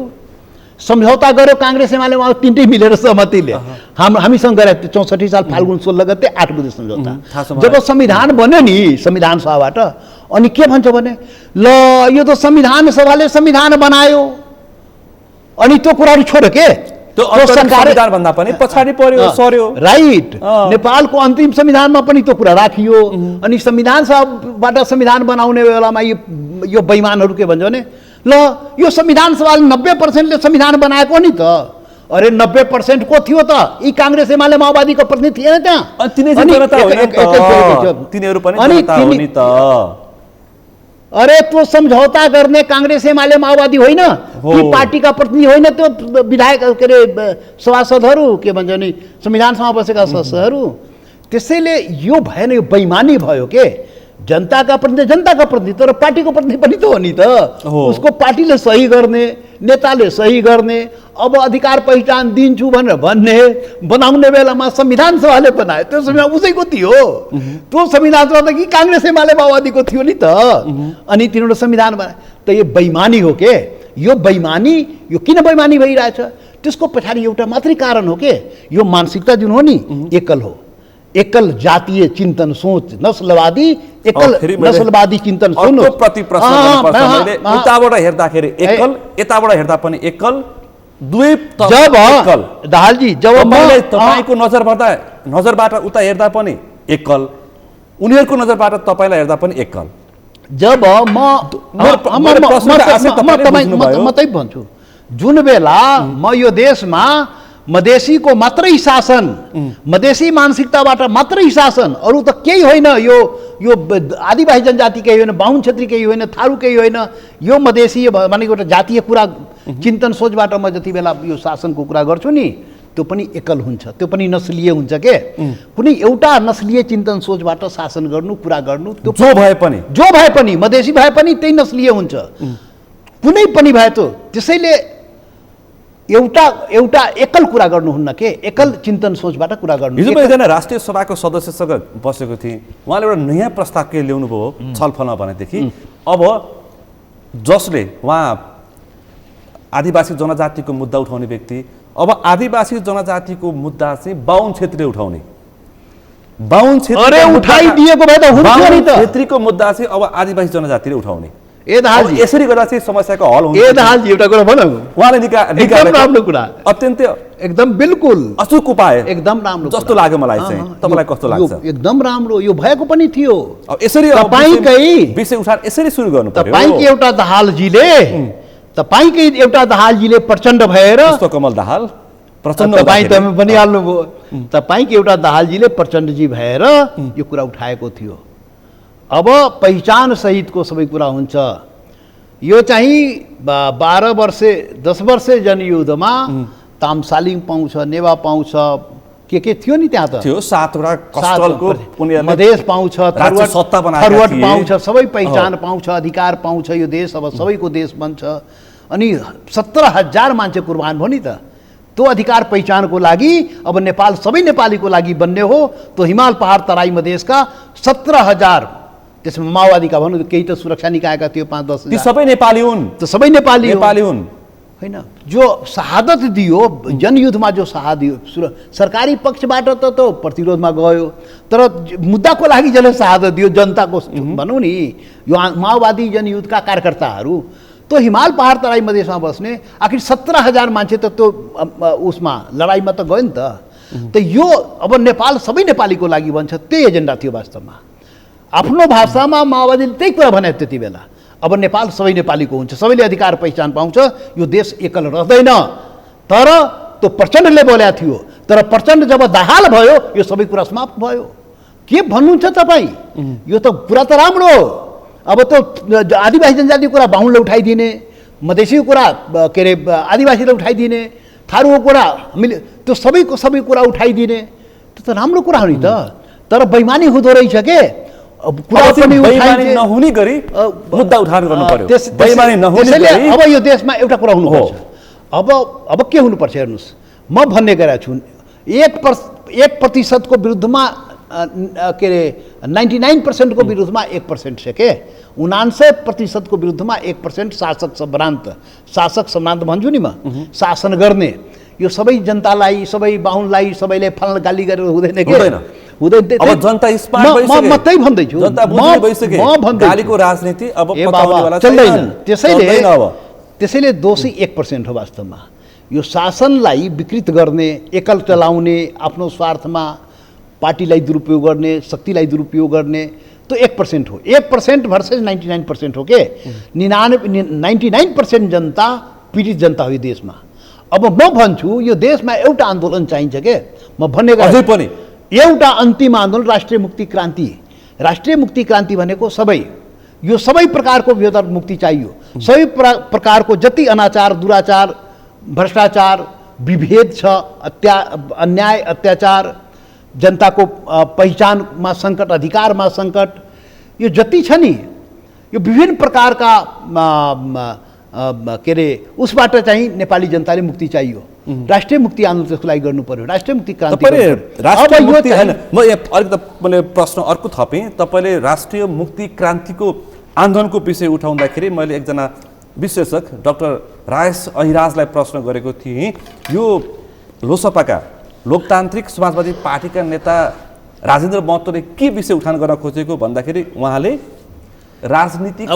सम्झौता गर्यो काङ्ग्रेस एमाले तिनटै मिलेर सहमतिले, हामीसँग गरेको थियो 64 साल फाल्गुन 16 गते 8 बजे सम्झौता। जब संविधान बन्यो नि संविधान सभाबाट, अनि के भन्छ भने ल यो त संविधान सभाले संविधान बनायो, अनि त्यो कुराहरू छोड्यो के? संविधान भन्दा पनि पछाडि पर्यो, सर्यो, राइट? नेपालको अन्तिम संविधानमा पनि त्यो कुरा राखियो। अनि संविधान सभाबाट संविधान बनाउने बेलामा यो बेइमानहरू के भन्छ भने ल यो संविधान सभाले 90%ले संविधान बनाएको नि त। अरे 90% को थियो त? यी काङ्ग्रेस एमाले माओवादीको प्रतिनिधि थिएन त्यहाँ? तिनीहरू पनि जनता हो नि त। अरे त्यो सम्झौता गर्ने काङ्ग्रेस एमाले माओवादी होइन, ती पार्टीका प्रतिनिधि होइन, त्यो विधायक के अरे सभासदहरू, के भन्छ नि संविधान सभा बसेका सदस्यहरू। त्यसैले यो भएन, यो बेइमानी भयो के? जनताका प्रतिनिधि तर पार्टीको प्रतिनिधि पनि त हो नि त। उसको पार्टीले सही गर्ने, नेताले सही गर्ने, अब अधिकार पहिचान दिन्छु भनेर बनाउने बेलामा संविधान सभाले बनायो, त्यो संविधान उसैको थियो। त्यो संविधान सभा त कि काङ्ग्रेस एमाले माओवादीको थियो नि त। अनि तिनीहरू संविधान बनाए, त यो बेइमानी हो के? यो बेइमानी, यो किन बेइमानी भइरहेछ? त्यसको पछाडि एउटा मात्रै कारण हो के? यो मानसिकता जुन हो नि, एकल हो, एकल जातीय चिन्तन सोच, नस्लवादी एकल नस्लवादी चिन्तन सोच। प्रति प्रश्न गर्नुपर्छ मैले, उताबाट हेर्दाखेरि एकल, यताबाट हेर्दा पनि एकल, दुवै एकल। दाहालजी जब तपाईको नजरबाट उता हेर्दा पनि एकल, उनीहरूको नजरबाट तपाईलाई हेर्दा पनि एकल। जब म त्यही भन्छु जुन बेला म यो देशमा मधेसीको मात्रै शासन, मधेसी मानसिकताबाट मात्रै शासन, अरू त केही होइन, यो आदिवासी जनजाति केही होइन, बाहुन क्षेत्री केही होइन, थारू केही होइन, यो मधेसी भनेको एउटा जातीय कुरा चिन्तन सोचबाट म जति बेला यो शासनको कुरा गर्छु नि, त्यो पनि एकल हुन्छ, त्यो पनि नस्लीय हुन्छ के। कुनै एउटा नस्लीय चिन्तन सोचबाट शासन गर्नु, कुरा गर्नु, त्यो जो भए पनि मधेसी भए पनि त्यही नस्लीय हुन्छ, कुनै पनि भए त। त्यसैले एउटा एकल कुरा गर्नुहुन्न के, एकल चिन्तन सोचबाट कुरा गर्नु। हिजो म एकजना राष्ट्रिय सभाको सदस्यसँग बसेको थिएँ, उहाँले एउटा नयाँ प्रस्ताव के ल्याउनु भयो छलफलमा भनेदेखि, अब जसले उहाँ आदिवासी जनजातिको मुद्दा उठाउने व्यक्ति, अब आदिवासी जनजातिको मुद्दा चाहिँ बाहुन क्षेत्रीले उठाउने, बाहुन उठाइदिएको भए त हुन्थ्यो नि त। क्षेत्रीको मुद्दा चाहिँ अब आदिवासी जनजातिले उठाउने, यसरी गर्दा चाहिँ समस्याको हल हुन्छ। एउटा कुरा भनौँ, उहाँले एकदम राम्रो कुरा, अत्यन्तै एकदम बिल्कुल अचुक उपाय, एकदम राम्रो जस्तो लाग्यो मलाई चाहिँ। तपाईँलाई कस्तो लाग्छ? एकदम राम्रो, यो भएको पनि थियो। अब यसरी तपाईकै विषय उठाएर यसरी सुरु गर्नु पर्यो। तपाईकै एउटा दाहालजीले प्रचण्ड भएर, कमल दाहाल प्रचण्ड तपाईँ त बनिहाल्नु भयो, तपाईँको एउटा दाहालजीले प्रचण्डजी भएर यो कुरा उठाएको थियो। अब पहिचान सहितको सबै कुरा हुन्छ। यो चाहिँ 12 वर्षे 10 वर्षे जनयुद्धमा तामसालिङ पाउँछ, नेवा पाउँछ, के थियो नि त्यहाँ त थियो, 7वटा कस्टलको मधेस पाउँछ, थरवट पाउँछ, सबै पहिचान पाउँछ, पाउँछ, अधिकार पाउँछ। यो देश अब सबैको देश बन्छ। अनि 17,000 मान्छे कुर्बान भयो नि त त्यो अधिकार पहिचानको लागि। अब नेपाल सबै नेपालीको लागि बन्ने हो। त्यो हिमाल पहाड तराई मधेसका 17,000, त्यसमा माओवादीका भनौँ केही त सुरक्षा निकायका थियो 5-10 हजार, सबै नेपाली हुन्, त सबै नेपाली हुन् होइन। जो शहादत दियो जनयुद्धमा, जो शहादत सरकारी पक्षबाट त प्रतिरोधमा गयो, तर मुद्दाको लागि जसले शहादत दियो जनताको भनौँ नि, यो माओवादी जनयुद्धका कार्यकर्ताहरू, त्यो हिमाल पहाड तराई मधेसमा बस्ने आखिर 17,000 मान्छे त त्यो उसमा लडाइँमा त गयो नि त। त यो अब नेपाल सबै नेपालीको लागि बन्छ, त्यही एजेन्डा थियो वास्तवमा। आफ्नो भाषामा माओवादीले त्यही कुरा भने त्यति बेला। अब नेपाल सबै नेपालीको हुन्छ, सबैले अधिकार पहिचान पाउँछ, यो देश एकल रहँदैन। तर त्यो प्रचण्डले बोलेको थियो, तर प्रचण्ड जब दाहाल भयो यो सबै कुरा समाप्त भयो। के भन्नुहुन्छ तपाईँ? यो त कुरा त राम्रो हो। अब त आदिवासी जनजातिको कुरा बाहुनले उठाइदिने, मधेसीको कुरा के अरे आदिवासीले उठाइदिने, थारूको कुरा हामीले त्यो सबैको सबै कुरा उठाइदिने, त्यो त राम्रो कुरा हो नि त। तर बेइमानी हुँदो रहेछ के, कुरा पनि बेइमानी नहुने गरी मुद्दा उठान गर्नु पर्यो। बेइमानी नहुने गरी अब यो देशमा एउटा कुरा हुनुपर्छ। अब के हुनुपर्छ हेर्नुहोस्, म भन्ने गरेको छु 1% को विरुद्धमा के अरे 99% को विरुद्धमा 1% छ के, 99% को विरुद्धमा 1% शासक सम्भ्रान्त भन्छु नि म, शासन गर्ने। यो सबै जनतालाई, सबै बाहुनलाई सबैले फल गाली गरेर हुँदैन के, हुँदैन। अब जनता स्मार्ट भइसक्यो, म त्यही भन्दैछु, जनता बुझ्ने भइसक्यो, गालीको राजनीति अब पताउनेवाला चल्दैन। त्यसैले दोषी 1% हो वास्तवमा। यो शासनलाई विकृत गर्ने, एकल चलाउने, आफ्नो स्वार्थमा पार्टीलाई दुरुपयोग गर्ने, शक्तिलाई दुरुपयोग गर्ने, त्यो 1% हो। 1% भर्सेस 99% हो के। 99% जनता पीडित जनता हो यो देशमा। अब म भन्छु यो देशमा एउटा आन्दोलन चाहिन्छ के, म भन्ने अझै पनि एउटा अन्तिम आन्दोलन राष्ट्रिय मुक्ति क्रान्ति। राष्ट्रिय मुक्ति क्रान्ति भनेको सबै, यो सबै प्रकारको विरोध मुक्ति चाहियो। सबै प्रकारको जति अनाचार, दुराचार, भ्रष्टाचार, विभेद छ, अन्याय, अत्याचार, जनताको पहिचानमा सङ्कट, अधिकारमा सङ्कट, यो जति छ नि, यो विभिन्न प्रकारका के अरे उसबाट चाहिँ नेपाली जनताले मुक्ति चाहियो। राष्ट्रिय मुक्ति आन्दोलन त्यसको लागि गर्नु पर्यो, राष्ट्रिय मुक्ति क्रान्ति। राष्ट्रिय मुक्ति हैन, म अलिकति मैले प्रश्न अर्को थपेँ। तपाईँले राष्ट्रिय मुक्ति क्रान्तिको आन्दोलनको विषय उठाउँदाखेरि मैले एकजना विश्लेषक डाक्टर राजेश अहिराजलाई प्रश्न गरेको थिएँ। यो लोसपाका लोकतान्त्रिक समाजवादी पार्टीका नेता राजेन्द्र महतोले के विषय उठान गर्न खोजेको भन्दाखेरि उहाँले राजनीतिक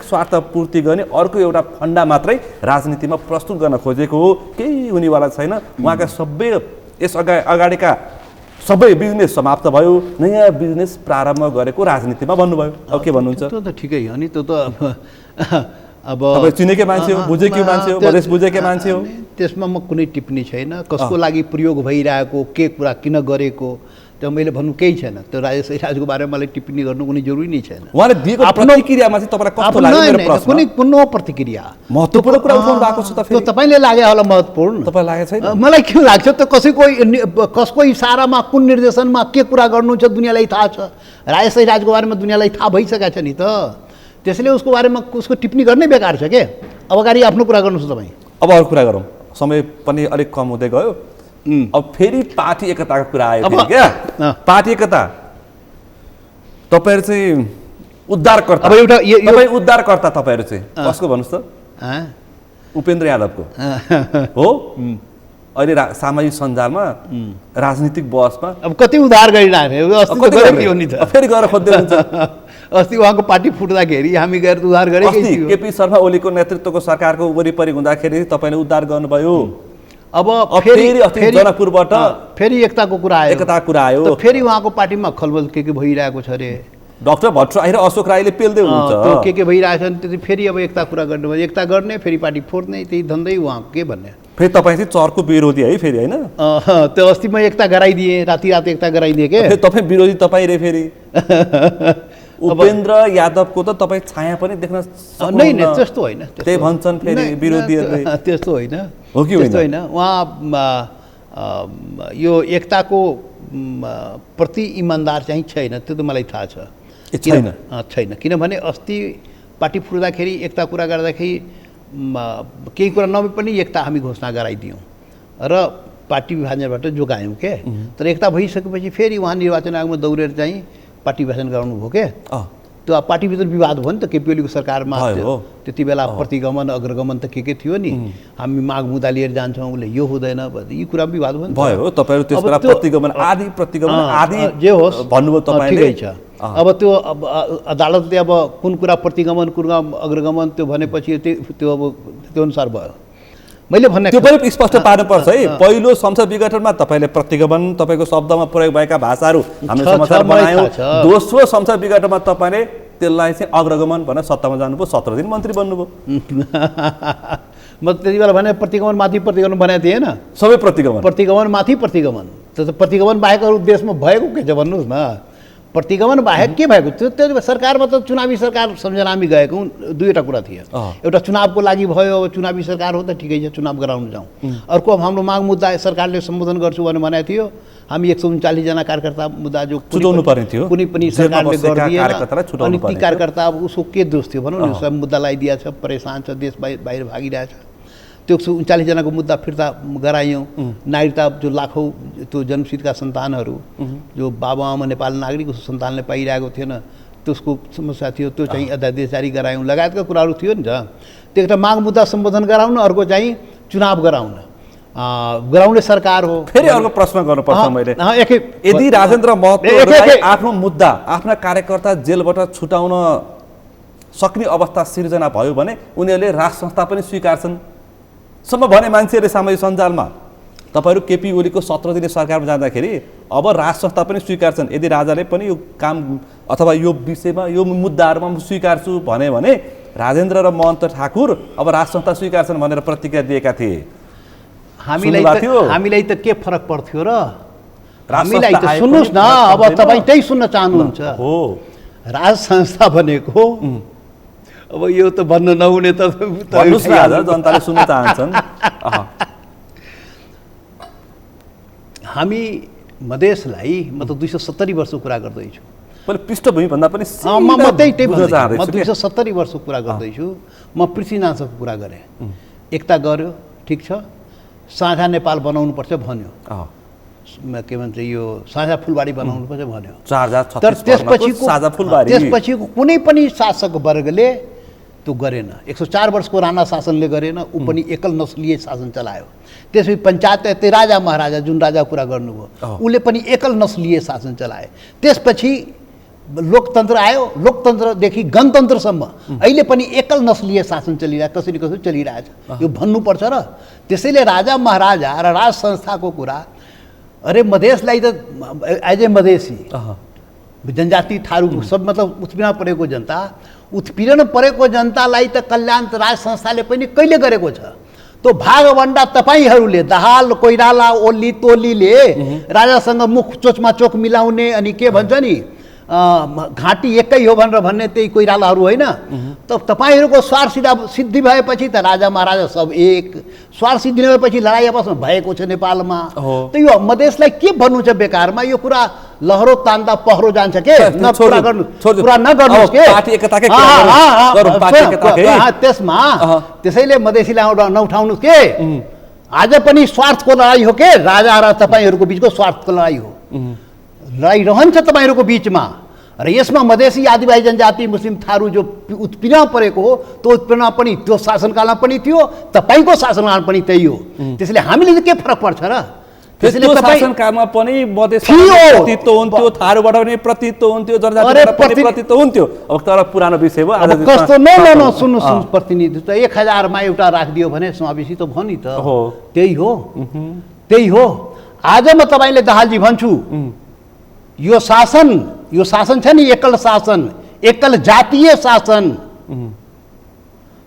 स्वार्थ पूर्ति गर्ने अर्को एउटा फन्डा मात्रै राजनीतिमा प्रस्तुत गर्न खोजेको हो, केही हुनेवाला छैन। उहाँका सबै यस अगाडिका सबै बिजनेस समाप्त भयो, नयाँ बिजनेस प्रारम्भ गरेको राजनीतिमा भन्नुभयो। अब के भन्नुहुन्छ? त्यो त ठिकै हो नि, त्यो त अब तपाईँ चिनेकै मान्छे हो, बुझेकै मान्छे हो, मधेस बुझेकै मान्छे हो। त्यसमा म कुनै टिप्पणी छैन। कसको लागि प्रयोग भइरहेको, के कुरा किन गरेको, त्यो मैले भन्नु केही छैन। त्यो राजको बारेमा मलाई टिप्पणी गर्नु कुनै जरुरी नै छैन। उहाँले दिएको प्रतिक्रियामा चाहिँ तपाईँलाई कस्तो लाग्यो मेरो प्रश्न? कुनै पुनः प्रतिक्रिया महत्त्वपूर्ण कुरा उठाउनु भएको छ त त्यो फेरि। तपाईँले लाग्यो होला महत्त्वपूर्ण, तपाईँलाई लागेको छैन? मलाई के लाग्छ त कसको इसारामा कुन निर्देशनमा के कुरा गर्नुहुन्छ दुनियाँलाई थाहा छ। राजको बारेमा दुनियाँलाई थाहा भइसकेको छ नि त, त्यसैले उसको बारेमा उसको टिप्पणी गर्नै बेकार छ के। अब अगाडि आफ्नो कुरा गर्नुहोस् तपाईँ। अब अरू कुरा गरौँ, समय पनि अलिक कम हुँदै गयो। अब फेरि पार्टी एकताको कुरा आयो फेरि क्या। पार्टी एकता तपाईँहरू चाहिँ उद्धारकर्ता, अब एउटा तपाईँ उद्धारकर्ता तपाईँहरू चाहिँ कसको भन्नुहोस् त? उपेन्द्र यादवको हो। अहिले सामाजिक सञ्जालमा राजनीतिक बहसमा अब कति उद्धार गरिरहेको फेरि गएर खोज्दै हुन्छ। अस्ति उहाँको पार्टी फुट्दाखेरि हामी गएर उद्धार गरेकै थियौँ। केपी शर्मा ओलीको नेतृत्वको सरकारको वरिपरि हुँदाखेरि तपाईँले उद्धार गर्नुभयो। अब फेरि जनकपुरबाट फेरि एकताको कुरा आयो, एकताको कुरा आयो। फेरि उहाँको पार्टीमा खलबल के भइरहेको छ अरे। डाक्टर भट्टराई र अशोक राईले पेल्दै हुनुहुन्छ। के भइरहेछ नि, त्यति फेरि अब एकता कुरा गर्नुभयो। एकता गर्ने फेरि पार्टी फोड्ने, त्यही धन्दै उहाँको के भन्ने। फेरि तपाईँ चाहिँ चरको विरोधी है फेरि, होइन? त्यो अस्ति म एकता गराइदिएँ, राति एकता गराइदिएँ के। तपाईँ विरोधी तपाईँ रे फेरि। उपेन्द्र यादवको त तपाईँ छाया पनि देख्न नै त्यस्तो होइन, त्यही भन्छन् फेरि विरोधीहरूले। त्यस्तो होइन, हो कि होइन? उहाँ यो एकताको प्रति इमान्दार चाहिँ छैन, त्यो त मलाई थाहा छ। छैन, किनभने अस्ति पार्टी फुट्दाखेरि एकता कुरा गर्दाखेरि केही कुरा नभए पनि एकता हामी घोषणा गराइदियौँ र पार्टी विभाजनबाट जोगायौँ के। तर एकता भइसकेपछि फेरि उहाँ निर्वाचन आयोगमा दौडेर चाहिँ पार्टी विभाजन गराउनु भयो के। त्यो पार्टीभित्र विवाद भयो नि त, केपी ओलीको सरकारमा त्यति बेला प्रतिगमन अग्रगमन त के थियो नि। हामी माग मुद्दा लिएर जान्छौँ, उसले यो हुँदैन, यी कुरा विवाद भयो। तपाईँहरू त्यसबेला प्रतिगमन आदि जे होस् भन्नुभयो तपाईँले। ठिकै छ। अब त्यो अदालतले अब कुन कुरा प्रतिगमन कुन अग्रगमन त्यो भनेपछि त्यो अब त्यो अनुसार भयो। मैले भन्ने त्यो पनि स्पष्ट पार्नुपर्छ है। पहिलो संसद विघटनमा तपाईँले प्रतिगमन, तपाईँको शब्दमा प्रयोग भएका भाषाहरू हामीले समाचार बनायौँ। दोस्रो संसद विघटनमा तपाईँले त्यसलाई चाहिँ अग्रगमन भनेर सत्तामा जानुभयो, 17 दिन मन्त्री बन्नुभयो। म त्यति बेला भने प्रतिगमन माथि प्रतिगमन भनेको थिएन, सबै प्रतिगमन माथि प्रतिगमन। त्यो प्रतिगमन बाहेक अरू देशमा भएको के छ भन्नुहोस् न। प्रतिगमन बाहेक के भएको त्यो सरकारमा त चुनावी सरकार सम्झना हामी गएको दुईवटा कुरा थियो। एउटा चुनावको लागि भयो, अब चुनावी सरकार हो त ठिकै छ, चुनाव गराउन जाउँ। अर्को अब हाम्रो माग मुद्दा सरकारले सम्बोधन गर्छु भनेको थियो। हामी 139 जना कार्यकर्ता मुद्दा जो छुटाउनु पर्ने थियो, कुनै पनि सरकारले गरिदिएन, अनि ती कार्यकर्ता अब उसको के दोष थियो भनौँ न। सब मुद्दा लगाइदिएको छ, परेशान छ, देश बाहिर भागिरहेछ। त्यो 139 जनाको मुद्दा फिर्ता गरायौँ। नागरिकता जो लाखौँ त्यो जन्मसिद्धका सन्तानहरू जो बाबुआमा नेपाली नागरिक उसको सन्तानले पाइरहेको थिएन, त्यसको समस्या थियो, त्यो चाहिँ अध्यादेश जारी गरायौँ लगायतका कुराहरू थियो नि त। त्यो एउटा माग मुद्दा सम्बोधन गराउन, अर्को चाहिँ चुनाव गराउने सरकार हो। फेरि अर्को प्रश्न गर्नुपर्छ मैले, यदि राजेन्द्र महतोलाई आफ्नो मुद्दा आफ्ना कार्यकर्ता जेलबाट छुटाउन सक्ने अवस्था सिर्जना भयो भने उनीहरूले राज संस्था पनि स्वीकार्छन् सम्म भने मान्छेहरूले सामाजिक सञ्जालमा। तपाईँहरू केपी ओलीको 17 दिने सरकारमा जाँदाखेरि अब राज संस्था पनि स्वीकार्छन्। यदि राजाले पनि यो काम अथवा यो विषयमा यो मुद्दाहरूमा म स्वीकार्छु भने राजेन्द्र र महन्त ठाकुर अब राज संस्था स्वीकार्छन् भनेर प्रतिक्रिया दिएका थिए। हामीलाई त के फरक पर्थ्यो र? हामीलाई त सुन्नुहोस् न, अब तपाईँ त्यही सुन्न चाहनुहुन्छ हो। राज संस्था भनेको अब यो त भन्न नहुने त भन्नुहोस् न, जनताले सुन्न चाहन्छन्। हामी मधेसलाई म त 270 वर्षको कुरा गर्दैछु। मैले पृष्ठभूमि भन्दा पनि म त्यही बुझ्न चाहन्छु। म 270 वर्षको कुरा गर्दैछु। म पृथ्वीनाथको कुरा गरेँ। एकता गर्यो, ठिक छ, साझा नेपाल बनाउनुपर्छ भन्यो, के भन्छ यो साझा फुलबारी बनाउनुपर्छ भन्यो। तर त्यसपछिको कुनै पनि शासक वर्गले त्यो गरेन। 104 वर्षको राणा शासनले गरेन, ऊ पनि एकल नस्लीय शासन चलायो। त्यसपछि पञ्चायत राजा महाराजा जुन राजा कुरा गर्नुभयो उसले पनि एकल नस्लीय शासन चलाए। त्यसपछि लोकतन्त्र आयो, लोकतन्त्रदेखि गणतन्त्रसम्म अहिले पनि एकल नस्लीय शासन चलिरहेको कसरी चलिरहेछ, यो भन्नुपर्छ र। त्यसैले राजा महाराजा र राज संस्थाको कुरा अरे मधेसलाई त एज ए मधेसी जनजाति थारू सब मतलब उत्पीडन परेको जनता, उत्पीडन परेको जनतालाई त कल्याण राज संस्थाले पनि कहिले गरेको छ? त्यो भागभन्डा तपाईँहरूले दाहाल कोइराला ओली तोलीले राजासँग मुख चोचमा चोक मिलाउने अनि के भन्छ नि घाँटी एकै हो भनेर भन्ने त्यही कोइरालाहरू होइन त। तपाईँहरूको स्वार्थ सिद्धि भएपछि त राजा महाराजा सब एक, स्वार्थ सिद्धि भएपछि लडाइँ आपसमा भएको छ नेपालमा। त यो मधेसलाई के भन्नु छ बेकारमा? यो कुरा लहरो तान्दा पहरो जान्छ के? पुरा नगर्नुहोस् के? त्यसमा त्यसैले मधेसीलाई नउठाउनुहोस् के? आज पनि स्वार्थको लडाइँ हो के? राजा र तपाईँहरूको बिचको स्वार्थको लडाइँ हो, लडाइँ रहन्छ तपाईँहरूको बिचमा। र यसमा मधेसी आदिवासी जनजाति मुस्लिम थारू जो उत्पीडन परेको हो त्यो उत्पीडन पनि त्यो शासनकालमा पनि थियो, तपाईँको शासनकालमा पनि त्यही हो। त्यसले हामीले के फरक पर्छ र? त्यसले शासनकालमा पनि मधेसबाट प्रतित्व हुन्थ्यो, थारूबाट पनि प्रतित्व हुन्थ्यो, जनजातिबाट पनि प्रतित्व हुन्थ्यो। अब तर पुरानो विषय भयो। आज कस्तो न सुन्नु प्रतिनिधित्व 1000 मा एउटा राखिदियो भने समावेशी त भयो नि त। त्यही हो, त्यही हो। आज म तपाईँले दाहालजी भन्छु, यो शासन छ नि एकल शासन, एकल जातीय शासन,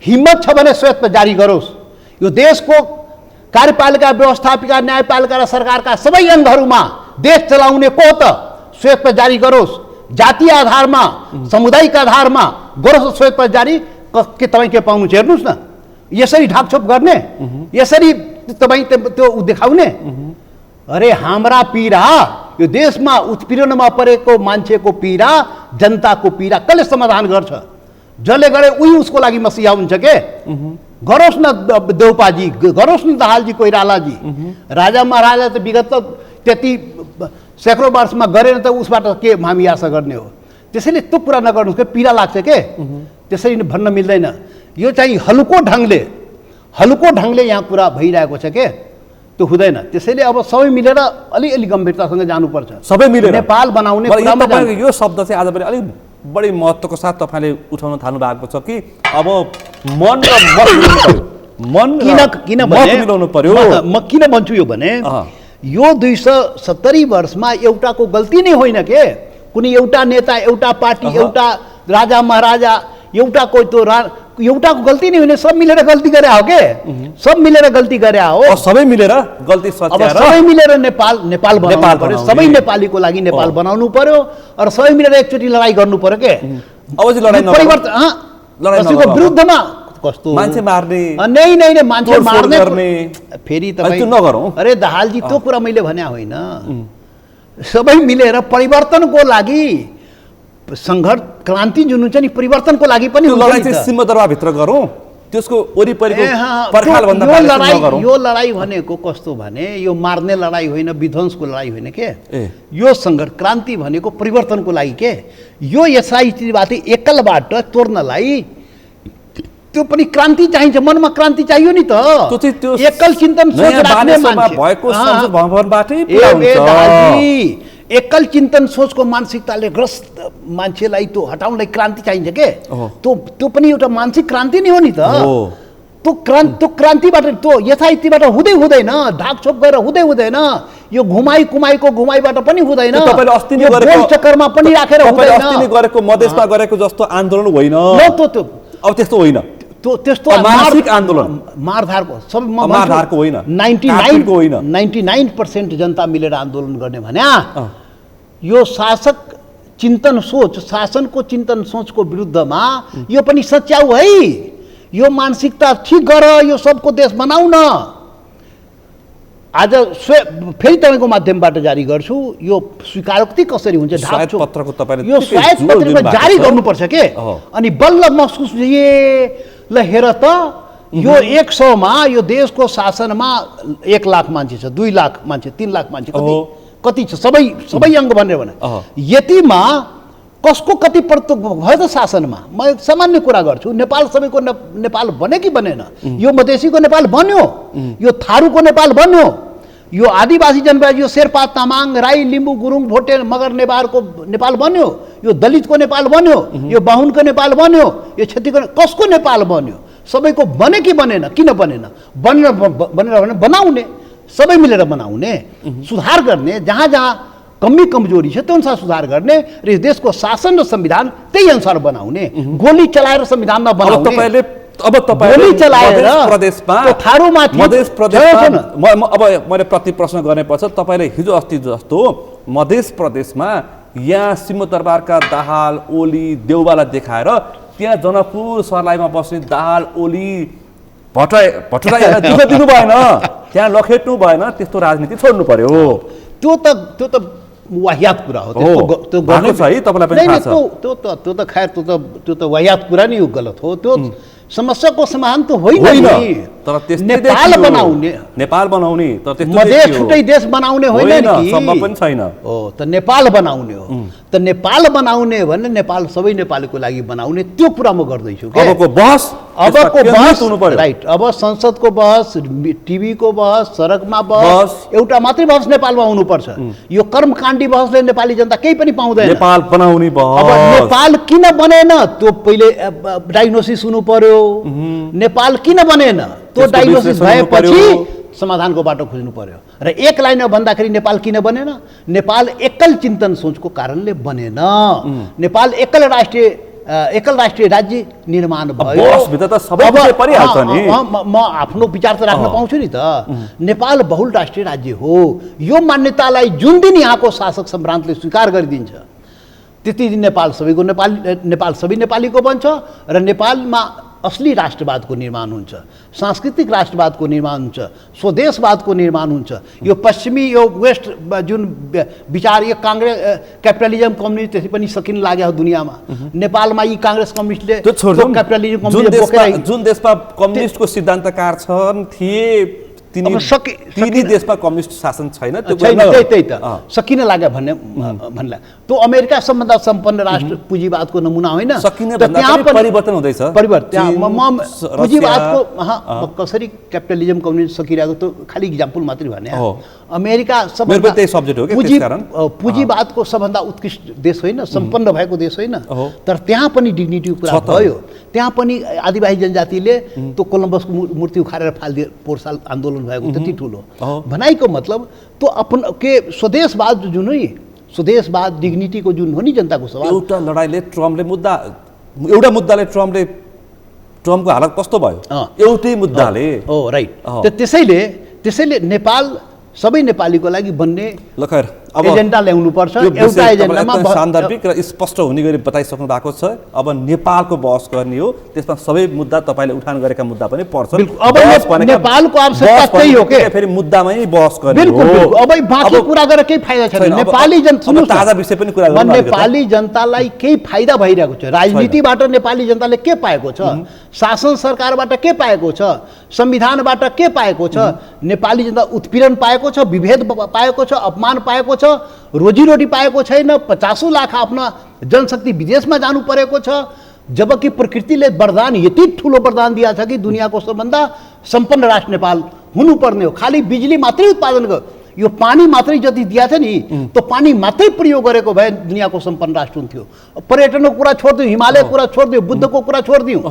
हिम्मत छ भने श्वेत जारी गरोस्। यो देशको कार्यपालिका, व्यवस्थापिका, न्यायपालिका र सरकारका सबै अङ्गहरूमा देश चलाउने को त श्वेत जारी गरोस्। जातीय आधारमा, सामुदायिक आधारमा गरोस् श्वेत जारी। के तपाईँ के पाउनु छ हेर्नुहोस् न। यसरी ढाकछोप गर्ने, यसरी तपाईँ त्यो देखाउने। अरे हाम्रा पीडा, यो देशमा उत्पीडनमा परेको मान्छेको पीडा, जनताको पीडा कसले समाधान गर्छ? जसले गरे उही उसको लागि मसिया हुन्छ के? गरोस् न देउपाजी, गरोस् न दाहालजी कोइरालाजी। राजा महाराजा त विगत त्यति सैकड़ों वर्षमा गरेन त उसबाट के हामी आशा गर्ने हो? त्यसैले त्यो कुरा नगर्नुहोस् के? पीडा लाग्छ के? त्यसरी भन्न मिल्दैन। यो चाहिँ हल्को ढङ्गले यहाँ कुरा भइरहेको छ के? त्यो हुँदैन। त्यसैले अब सबै मिलेर अलिअलि गम्भीरतासँग जानुपर्छ, सबै मिलेर नेपाल बनाउने कुरामा। यो शब्द चाहिँ आज पनि अलिक बढी महत्त्वको साथ तपाईँले उठाउन थाल्नु भएको छ कि अब मन र मत मिलाउनु पर्यो। मन किन मिलाउनु पर्यो? म किन भन्छु यो भने यो 270 वर्षमा एउटाको गल्ती नै होइन के? कुनै एउटा नेता, एउटा पार्टी, एउटा राजा महाराजा, एउटाको त्यो एउटाको गल्ती नै होइन, सब मिलेर गल्ती गरे हो के? सब मिलेर गल्ती गरे हो, सबै मिलेर गल्ती सच्याएर सबै मिलेर नेपाल बनाउनु पर्यो। सबै नेपालीको लागि नेपाल बनाउनु पर्यो र सबै मिलेर एकचोटि लडाइँ गर्नु पर्यो के? अब चाहिँ लडाइँ परिवर्तन कसैको विरुद्धमा कस्तो मान्छे मार्ने नै मान्छे मार्ने फेरि तपाईँ नगरौँ। अरे दाहालजी त्यो कुरा मैले भने होइन। सबै मिलेर परिवर्तनको लागि संघर्ष क्रान्ति जुन हुन्छ नि परिवर्तनको लागि पनि लडाइँ चाहिँ सिंहदरबारभित्र गरौँ, त्यसको वरिपरिको पर्खालभन्दा बाहिर नगरौँ। यो लडाइँ भनेको कस्तो भने यो मार्ने लडाइँ होइन, विध्वंसको लडाइँ होइन के? यो संघर्ष क्रान्ति भनेको परिवर्तनको लागि के? यो यसैबाट एकलबाट तोड्नलाई त्यो पनि क्रान्ति चाहिन्छ, मनमा क्रान्ति चाहियो नि त। एकल चिन्तन सोच राख्ने मान्छे, एकल चिन्तन सोचको मानसिकताले ग्रस्त मान्छेलाई त्यो हटाउनलाई क्रान्ति चाहिन्छ के? त्यो पनि एउटा मानसिक क्रान्ति नै हो नि त। त्यो क्रान्तिबाट त्यो यथाइतिबाट हुँदैन, ढाकछोप गरेर हुँदैन, यो घुमाइको घुमाइबाट पनि हुँदैन, चक्करमा पनि राखेर हुँदैन। गरेको मधेसमा गरेको जस्तो आन्दोलन होइन, अब त्यस्तो होइन। त्यस्तो मानसिक आन्दोलन मारधारको होइन, 99% जनता मिलेर आन्दोलन गर्ने भने यो शासक चिन्तन सोच, शासनको चिन्तन सोचको विरुद्धमा यो पनि सच्याउ है। यो मानसिकता ठीक गर, यो सबको देश बनाउन। आज फेरि तपाईँको माध्यमबाट जारी गर्छु, यो स्वीकारोक्ति कसरी हुन्छ? पत्रको तपाईँले यो स्वायत्त पत्रमा जारी गर्नुपर्छ के? अनि बल्ल महसुस ल हेर त यो 100 मा यो देशको शासनमा 1 लाख मान्छे छ, 2 लाख मान्छे, 3 लाख मान्छे, कति छ? सबै अङ्ग भनेर भने यतिमा कसको कति प्रतित्व भयो त शासनमा? म सामान्य कुरा गर्छु। नेपाल सबैको नेपाल बने कि बनेन? यो मधेसीको नेपाल बन्यो, यो थारूको नेपाल बन्यो, यो आदिवासी जनजाति, यो शेर्पा, तामाङ, राई, लिम्बू, गुरुङ, भोटे, मगर, नेवारको नेपाल बन्यो, यो दलितको नेपाल बन्यो, यो बाहुनको नेपाल बन्यो, यो क्षत्रियको कसको नेपाल बन्यो? सबैको बने कि बनेन? किन बनेन? बनेर बनाउने सबै मिलेर बनाउने, सुधार गर्ने, जहाँ जहाँ कमी कमजोरी छ त्यो अनुसार सुधार गर्ने र यस देशको शासन र संविधान त्यही अनुसार बनाउने, गोली चलाएर संविधानमा बनाउने। अब गोली चलाएर प्रदेशमा त्यो थारूमाथि मधेस प्रदेशमा अब मैले प्रति प्रश्न गर्ने पर्छ। तपाईँले हिजो अस्ति जस्तो मधेस प्रदेशमा यहाँ सिंहदरबारका दाहाल ओली देउवालाई देखाएर त्यहाँ जनकपुर सर्लाहीमा बस्ने दाहाल ओली भट्टराईलाई दुःख दिनु भएन, त्यहाँ लखेट्नु भएन, त्यस्तो राजनीति छोड्नु पर्यो। त्यो त वाहियात कुरा हो। त्यो गर्नु छ है, तपाईँलाई पनि थाहा छ। त्यो त खैर त्यो त वाहियात कुरा नै हो, गलत हो। त्यो समस्याको समाधान त होइन तर नेपाल बनाउने, नेपाल बनाउने, तर मधेस छुट्टै देश बनाउने होइन नि, सम्भव पनि छैन। हो त नेपाल बनाउने हो। त नेपाल बनाउने भने नेपाल सबै नेपालीको लागि बनाउने, त्यो कुरा म गर्दैछु। अबको बहस हुनु पर्यो, राइट। अब संसदको बहस, टिभीको बहस, सडकमा बहस, एउटा मात्रै बहस नेपालमा हुनुपर्छ। यो कर्मकाण्डी बहसले नेपाली जनता केही पनि पाउँदैन। नेपाल बनाउने बहस, अब नेपाल किन बनेन त्यो पहिले डायग्नोसिस हुनु पर्यो। नेपाल किन बनेन त्यो डायग्नोसिस भएपछि समाधानको बाटो खोज्नु पर्यो। र एक लाइनमा भन्दाखेरि नेपाल किन बनेन? नेपाल एकल चिन्तन सोचको कारणले बनेन। नेपाल एकल राष्ट्रिय राज्य निर्माण भयो। म आफ्नो विचार त राख्न पाउँछु नि त। नेपाल बहुल राष्ट्रिय राज्य हो, यो मान्यतालाई जुन दिन यहाँको शासक सम्भ्रान्तले स्वीकार गरिदिन्छ त्यति दिन नेपाल सबै नेपालीको बन्छ र नेपालमा असली राष्ट्रवादको निर्माण हुन्छ, सांस्कृतिक राष्ट्रवादको निर्माण हुन्छ, स्वदेशवादको निर्माण हुन्छ। यो पश्चिमी यो वेस्ट जुन विचार, यो काङ्ग्रेस क्यापिटलिजम कम्युनिस्ट त्यसै पनि सकिन लाग्यो दुनियाँमा। नेपालमा यी काङ्ग्रेस कम्युनिस्टले क्यापिटलिजम जुन देशमा कम्युनिस्टको सिद्धान्तकार छन् थिए तिनी देशमा कम्युनिस्ट शासन छैन, त्यही त सकिन लाग्यो भन्ला। त्यो अमेरिका सबभन्दा सम्पन्न राष्ट्र पुँजीवादको नमुना होइन, त्यहाँ परिवर्तन हुँदैछ। पुँजीवादको कसरी क्यापिटलिजम कम्युनिस्ट सकिरहेको त्यो खालि इक्जाम्पल मात्रै भने। अमेरिका पुँजीवादको सबभन्दा उत्कृष्ट देश होइन, सम्पन्न भएको देश होइन, तर त्यहाँ पनि डिग्निटीको कुरा भयो। त्यहाँ पनि आदिवासी जनजातिले त्यो कोलम्बसको मूर्ति उखालेर फालिदिए, पोहोर साल आन्दोलन भएको त्यति ठुलो भनाइको मतलब त्यो स्वदेशवाद जुन है, स्वदेशवाद डिग्निटीको जुन हो नि जनताको सवाल। एउटा लडाइँले एउटा मुद्दाले ट्रम्पको हालत कस्तो भयो? एउटै मुद्दाले। राइट। त्यसैले नेपाल सबै नेपालीको लागि बन्ने एजेन्डा ल्याउनु पर्छ। एउटा एजेन्डामा सान्दर्भिक र स्पष्ट हुने गरी बताइसक्नु भएको छ। अब नेपालको बहस गर्ने हो, त्यसमा सबै मुद्दा तपाईँले उठान गरेका मुद्दा पनि पर्छन्। अब नेपालको आवश्यकता त्यही हो के, फेरि मुद्दामै बहस गर्ने हो। बिल्कुल। अब बाँकी कुरा गरेर केही फाइदा छैन। नेपाली जनता ताजा विषय पनि कुरा गर्नु, नेपाली जनतालाई केही फाइदा भइरहेको छ। राजनीतिबाट नेपाली जनताले के पाएको छ? शासन सरकारबाट के पाएको छ? संविधानबाट के पाएको छ? नेपाली जनता उत्पीडन पाएको छ, विभेद पाएको छ, अपमान पाएको छ, रोजीरोटी पाएको छैन। 50 लाख आफ्ना जनशक्ति विदेशमा जानु परेको छ, जबकि प्रकृतिले वरदान यति ठुलो वरदान दिया छ कि दुनियाँको सबभन्दा सम्पन्न राष्ट्र नेपाल हुनुपर्ने हो। खालि बिजुली मात्रै उत्पादन यो पानी मात्रै जति दिया छ नि, त्यो पानी मात्रै प्रयोग गरेको भए दुनियाँको सम्पन्न राष्ट्र हुन्थ्यो। पर्यटनको कुरा छोडिदिउँ, हिमालयको कुरा छोडिदिउँ, बुद्धको कुरा छोडिदिउँ,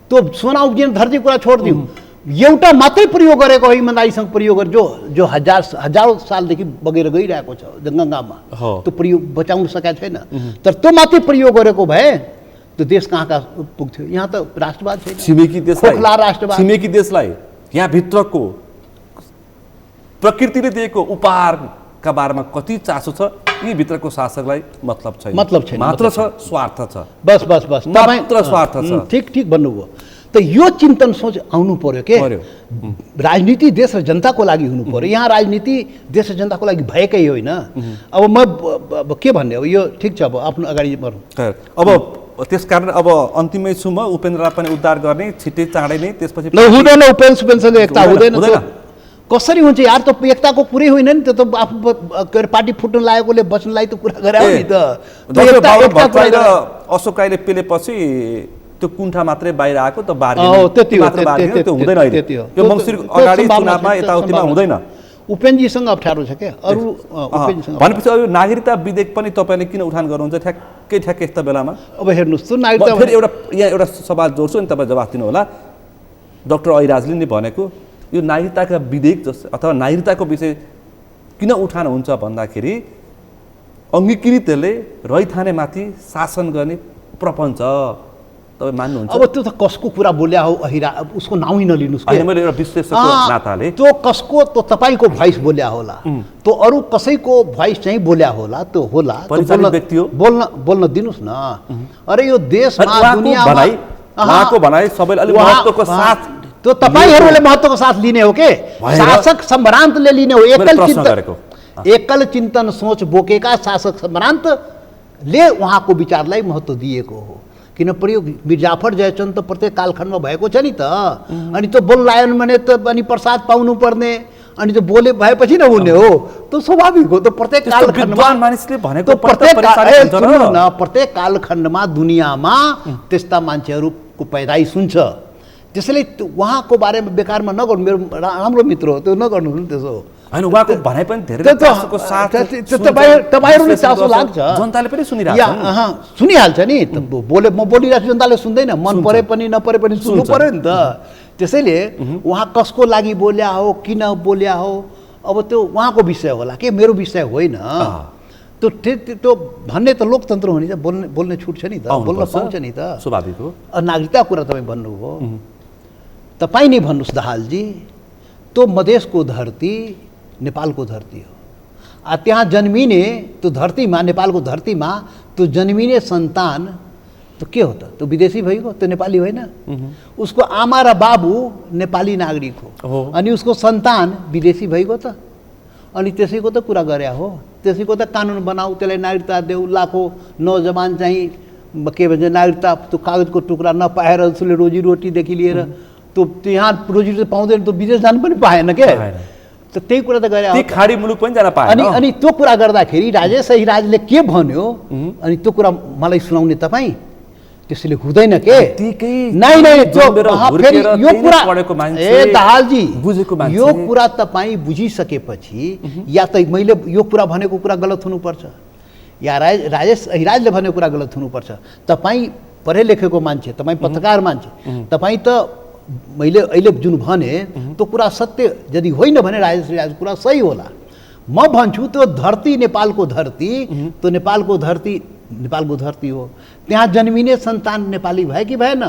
त्यो सोना उब्जिने धरती कुरा छोडिदिउँ, एउटा मात्रै प्रयोग गरेको हो, इमान्दारीसँग प्रयोग गरे जो हजारौँ सालदेखि बगेर गइरहेको छ गङ्गामा, त्यो प्रयोग बचाउन सकेको छैन। तर त्यो मात्रै प्रयोग गरेको भए त्यो देश कहाँ पुग्थ्यो? यहाँ त राष्ट्रवाद छैन, छिमेकी देशलाई यहाँ भित्रको प्रकृतिले दिएको उपहारका बारेमा कति चासो छ, यी भित्रको शासकलाई मतलब छैन, मात्र छ स्वार्थ छ। बस मात्र स्वार्थ छ। ठिक भन्नुभयो। त यो चिन्तन सोच आउनु पर्यो के, राजनीति देश र जनताको लागि हुनु पर्यो। यहाँ राजनीति देश र जनताको लागि भएकै होइन। अब म के भन्ने, अब यो ठिक छ, अब आफ्नो अगाडि बढौँ। अब त्यसकारण अब अन्तिमै छु म, उपेन्द्रलाई पनि उद्धार गर्ने छिट्टै चाँडै नै, त्यसपछि हुँदैन। उपेन्द्रसँग एकता हुँदैन। कसरी हुन्छ यार? त एकताको कुरै होइन नि, त्यो त आफ्नो पार्टी फुट्न लागेकोले बच्नलाई त कुरा गरे हो नि त। अशोक राईले पेलेपछि त्यो कुण्ठा मात्रै बाहिर आएको, त त्यो हुँदैन अहिले। यो मङ्सिर अगाडि चुनावमा यताउतिमा हुँदैन। उपेन्द्रजीसँग अप्ठ्यारो छ क्या अरू भनेपछि अब यो नागरिकता विधेयक पनि तपाईँले किन उठान गर्नुहुन्छ ठ्याक्कै यस्ता बेलामा? अब हेर्नुहोस् त, नागरिकता फेरि एउटा सवाल जोड्छु अनि तपाईँ जवाफ दिनु होला। डाक्टर ऐराजले नि भनेको यो नागरिकताका विधेयक जस्तो अथवा नागरिकताको विषय किन उठान हुन्छ भन्दाखेरि अङ्गीकृतले रैथानेमाथि शासन गर्ने प्रपञ्च तपाईँ मान्नुहुन्छ? अब त्यो त कसको कुरा बोल्या हो अहिरा, उसको नाउँ ही नलिनुहोस् के। अहिले मैले एउटा विश्लेषकको नाताले त्यो कसको, त्यो तपाईँको भोइस बोल्या होला, त्यो अरू कसैको भोइस चाहिँ बोल्या होला, त्यो होला, परिचालित व्यक्ति हो, बोल्न दिनुहोस् न। अरे यो देशमा दुनियाँमा उहाँको भनाइ सबैले अलिक महत्त्वको साथ, त्यो तपाईँहरूले महत्त्वको साथ लिने हो के? शासक सम्भ्रान्तले लिने हो। एकल चिन्तन सोच बोकेका शासक सम्भ्रान्तले उहाँको विचारलाई महत्त्व दिएको हो। किन प्रयोग मिर्जाफर जयचन्द त प्रत्येक कालखण्डमा भएको छ नि त। अनि त्यो बोल्लायन भने त अनि प्रसाद पाउनु पर्ने, अनि त्यो बोले भएपछि न हुने हो, त्यो स्वाभाविक हो। त प्रत्येक कालखण्डमा मानिसले भनेको प्रत्येक कालखण्डमा दुनियाँमा त्यस्ता मान्छेहरूको पैदाइश हुन्छ। त्यसैले उहाँको बारेमा बेकारमा नगर्नु, मेरो राम्रो मित्र हो, त्यो नगर्नु त्यसो हैन। उहाँको भनाइ पनि धेरै चासोको साथ तपाईहरुले चासो लाग्छ, जनताले पनि सुनिरहेछ, सुनिहाल्छ नि। बोले म बोलिरहेको जनताले सुन्दैन, मन परे पनि नपरे पनि सुन्नु पर्यो नि त। त्यसैले उहाँ कसको लागि बोल्या हो, किन बोल्या हो, अब त्यो उहाँको विषय होला के, मेरो विषय होइन। त्यो भन्ने त लोकतन्त्र हो नि त, बोल्ने छुट छ नि त, बोल्न पाउँछ नि त, स्वाभाविक हो। नागरिकता कुरा तपाईँ भन्नुभयो, तपाईँ नै भन्नुहोस् दाहालजी, त्यो मधेसको धरती नेपालको धरती हो। त्यहाँ जन्मिने त्यो धरतीमा, नेपालको धरतीमा त्यो जन्मिने सन्तान त के हो त? त्यो विदेशी भइगयो, त्यो नेपाली होइन। उसको आमा र बाबु नेपाली नागरिक हो, अनि उसको सन्तान विदेशी भइगयो त। अनि त्यसैको त कुरा गरे हो, त्यसैको त कानुन बनाऊ, त्यसलाई नागरिकता देऊ। लाखौँ नौजवान चाहिँ के भन्छ नागरिकता, त्यो कागजको टुक्रा नपाएर उसले रोजीरोटीदेखि लिएर त्यो यहाँ रोजीरोटी पाउँदैन, त्यो विदेश जानु पनि पाएन के। त त्यही कुरा त गरे, खाडी मुलुक पनि जान पाएन। अनि त्यो कुरा गर्दाखेरि राजेश हिराजले के भन्यो, अनि त्यो कुरा मलाई सुनाउने तपाईँ, त्यसले हुँदैन के। नै यो कुरा ए दाहालजी यो कुरा तपाईँ बुझिसकेपछि या त मैले यो कुरा भनेको कुरा गलत हुनुपर्छ, या राजेश हिराजले भनेको कुरा गलत हुनुपर्छ। तपाईँ पढे लेखेको मान्छे, तपाईँ पत्रकार मान्छे, तपाईँ त मैले अहिले जुन भने त्यो कुरा सत्य यदि होइन भने राजेश कुरा सही होला। म भन्छु त्यो धरती नेपालको धरती, त्यो नेपालको धरती हो। त्यहाँ जन्मिने सन्तान नेपाली भयो कि भएन?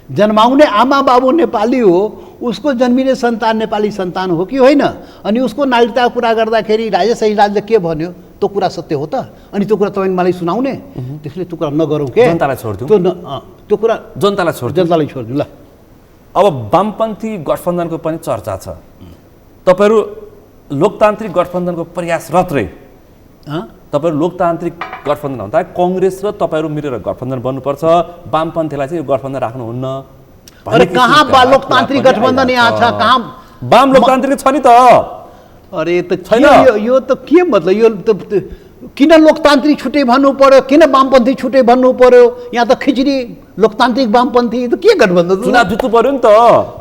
जन्माउने आमा बाबु नेपाली हो, उसको जन्मिने सन्तान नेपाली सन्तान हो कि होइन? अनि उसको नागरिकताको कुरा गर्दाखेरि राजेश हिराजले के भन्यो, त्यो कुरा सत्य हो त? अनि त्यो कुरा तपाईँ मलाई सुनाउने, त्यसले त्यो कुरा नगरौँ के, जनतालाई छोड्दिउँ, त्यो कुरा जनतालाई छोड्दिउँ ल। अब वामपन्थी गठबन्धनको पनि चर्चा छ, तपाईँहरू लोकतान्त्रिक गठबन्धनको प्रयासरत रहे। तपाईँहरू लोकतान्त्रिक गठबन्धन भन्दा कङ्ग्रेस र तपाईँहरू मिलेर गठबन्धन बन्नुपर्छ, वामपन्थीलाई चाहिँ यो गठबन्धन राख्नुहुन्न। अरे कहाँ लोकतान्त्रिक गठबन्धन यहाँ छ? कहाँ वाम लोकतान्त्रिक छ नि त? अरे त छैन। यो त के मतलब? यो त किन लोकतान्त्रिक छुट्टै भन्नु पर्यो, किन वामपन्थी छुट्टै भन्नु पर्यो? यहाँ त खिचडी लोकतान्त्रिक वामपन्थी त के गठबन्धन? चुनाव जित्नु पर्यो नि त।